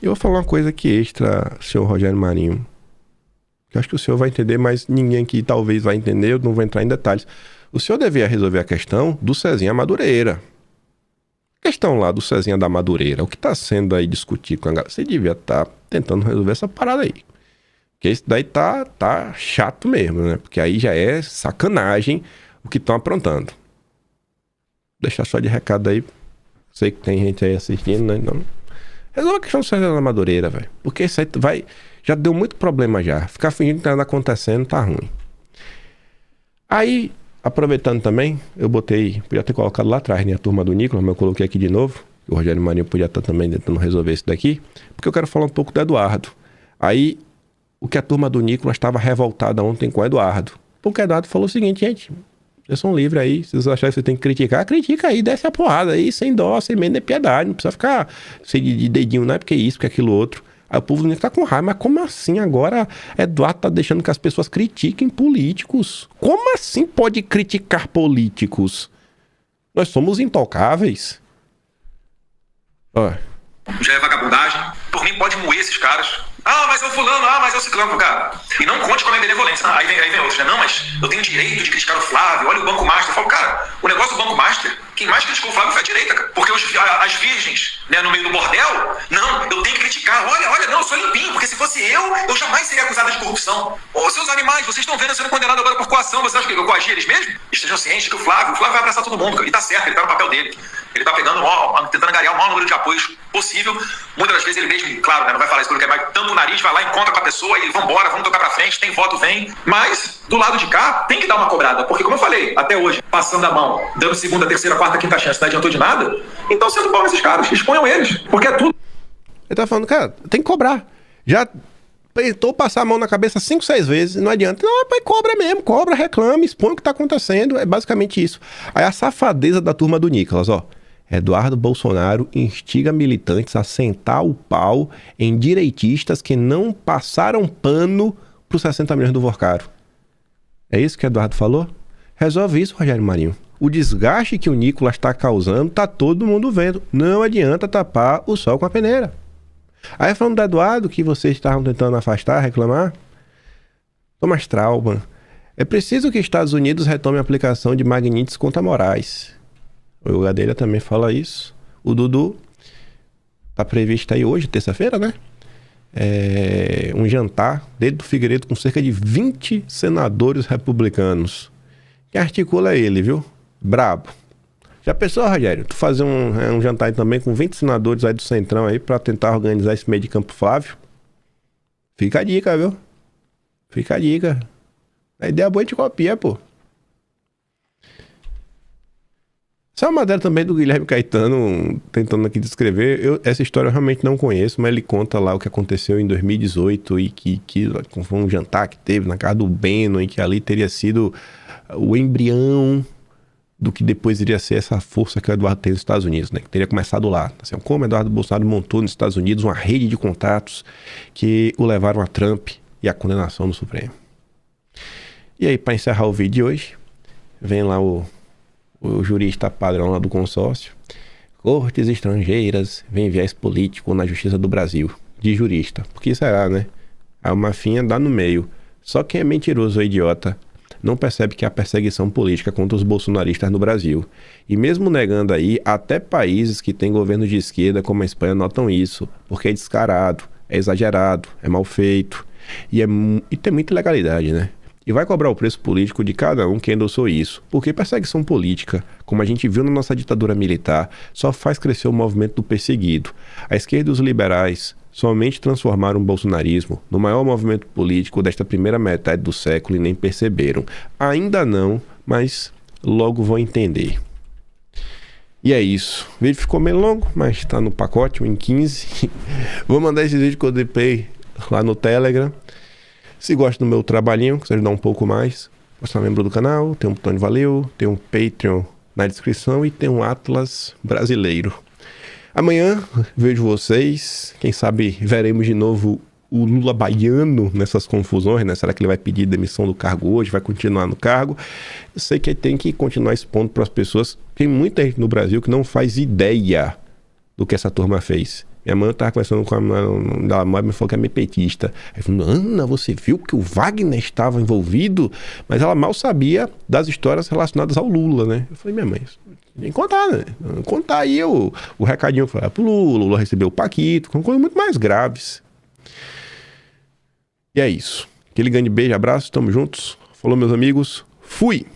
Eu vou falar uma coisa aqui extra, senhor Rogério Marinho. Eu acho que o senhor vai entender, mas ninguém aqui talvez vai entender, eu não vou entrar em detalhes. O senhor devia resolver a questão do Cezinha Madureira. A questão lá do Cezinha da Madureira, o que está sendo aí discutido com a galera, você devia estar tentando resolver essa parada aí. Porque isso daí tá chato mesmo, né? Porque aí já é sacanagem o que estão aprontando. Vou deixar só de recado aí. Sei que tem gente aí assistindo, né? Não. Resolve a questão do Cezinha da Madureira, velho. Porque isso aí vai... Já deu muito problema já. Ficar fingindo que nada acontecendo tá ruim. Aí, aproveitando também, eu botei... Podia ter colocado lá atrás, né? A turma do Nicolas, mas eu coloquei aqui de novo. O Rogério Marinho podia estar também tentando resolver isso daqui, porque eu quero falar um pouco do Eduardo. Aí, o que a turma do Nicolas estava revoltada ontem com o Eduardo. Porque o Eduardo falou o seguinte, gente, vocês são livres aí, se vocês acharem que você tem que criticar, critica aí, desce a porrada aí, sem dó, sem medo, nem piedade, não precisa ficar sem de dedinho, não é porque isso, porque aquilo outro. Aí o povo do Nicolas tá com raiva, mas como assim agora Eduardo tá deixando que as pessoas critiquem políticos? Como assim pode criticar políticos? Nós somos intocáveis. Ó. Já é vagabundagem. Por mim, pode moer esses caras. Ah, mas é o fulano, mas é o ciclano, cara. E não conte com a minha benevolência. Aí vem outros, né? Não, mas eu tenho direito de criticar o Flávio. Olha o Banco Master. Eu falo, cara, o negócio do Banco Master, quem mais criticou o Flávio foi a direita, cara. Porque as virgens, né, no meio do bordel, não, eu tenho que criticar. Olha, não, eu sou limpinho, porque se fosse eu jamais seria acusado de corrupção. Ô, seus animais, vocês estão vendo eu sendo condenado agora por coação. Vocês acham que eu coagi eles mesmo? Estejam cientes que o Flávio vai abraçar todo mundo, cara. E tá certo, ele tá no papel dele. Ele tá pegando, tentando angariar o maior número de apoios possível. Muitas das vezes ele mesmo, claro, né, não vai falar isso porque ele quer, tampa o nariz, vai lá, encontra com a pessoa e vambora, vamos tocar pra frente, tem voto, vem. Mas, do lado de cá, tem que dar uma cobrada. Porque, como eu falei, até hoje, passando a mão, dando segunda, terceira, quarta, quinta chance, não adiantou de nada. Então, sendo bom esses caras, exponham eles. Porque é tudo. Ele tá falando, cara, tem que cobrar. Já tentou passar a mão na cabeça 5, 6 vezes, não adianta. Não, mas cobra mesmo, cobra, reclama, expõe o que tá acontecendo. É basicamente isso. Aí a safadeza da turma do Nicolas, ó. Eduardo Bolsonaro instiga militantes a sentar o pau em direitistas que não passaram pano para os 60 milhões do Vorcaro. É isso que Eduardo falou? Resolve isso, Rogério Marinho. O desgaste que o Nicolas está causando, tá todo mundo vendo. Não adianta tapar o sol com a peneira. Aí falando do Eduardo, que vocês estavam tentando afastar, reclamar. Thomas Traubmann. É preciso que Estados Unidos retome a aplicação de Magnitsky contra Moraes. O Gadelha também fala isso. O Dudu tá previsto aí hoje, terça-feira, né? Um jantar dentro do Figueiredo com cerca de 20 senadores republicanos. Quem articula é ele, viu? Brabo. Já pensou, Rogério? Tu fazer um jantar aí também com 20 senadores aí do Centrão aí pra tentar organizar esse meio de campo Flávio? Fica a dica, viu? Fica a dica. A ideia boa de copia, pô. Essa é uma matéria também do Guilherme Caetano, tentando aqui descrever. Essa história eu realmente não conheço, mas ele conta lá o que aconteceu em 2018 e que foi um jantar que teve na casa do Beno e que ali teria sido o embrião do que depois iria ser essa força que o Eduardo tem nos Estados Unidos, né? Que teria começado lá. Assim, como o Eduardo Bolsonaro montou nos Estados Unidos uma rede de contatos que o levaram a Trump e a condenação do Supremo. E aí, para encerrar o vídeo de hoje, vem lá o jurista padrão lá do consórcio. Cortes estrangeiras veem viés político na justiça do Brasil. De jurista. Porque será, né? A mafinha dá no meio. Só quem é mentiroso ou idiota não percebe que há perseguição política contra os bolsonaristas no Brasil. E mesmo negando aí, até países que têm governos de esquerda, como a Espanha, notam isso. Porque é descarado, é exagerado, é mal feito. E tem muita ilegalidade, né? E vai cobrar o preço político de cada um que endossou isso. Porque perseguição política, como a gente viu na nossa ditadura militar, só faz crescer o movimento do perseguido. A esquerda e os liberais somente transformaram o bolsonarismo no maior movimento político desta primeira metade do século e nem perceberam. Ainda não, mas logo vão entender. E é isso. O vídeo ficou meio longo, mas está no pacote, 1:15. Vou mandar esse vídeo que eu dei lá no Telegram. Se gosta do meu trabalhinho, quiser ajudar um pouco mais, você é membro do canal, tem um botão de valeu, tem um Patreon na descrição e tem um Atlas brasileiro. Amanhã vejo vocês, quem sabe veremos de novo o Lula baiano nessas confusões, né? Será que ele vai pedir demissão do cargo hoje, vai continuar no cargo? Eu sei que tem que continuar expondo para as pessoas. Tem muita gente no Brasil que não faz ideia do que essa turma fez. Minha mãe estava conversando com a mãe, me falou que é meio petista. Aí falou, Ana, você viu que o Wagner estava envolvido? Mas ela mal sabia das histórias relacionadas ao Lula, né? Eu falei, minha mãe, tem que contar, né? Contar aí o recadinho que foi pro Lula, o Lula recebeu o Paquito, com coisas muito mais graves. E é isso. Aquele grande beijo, abraço, tamo juntos. Falou, meus amigos. Fui!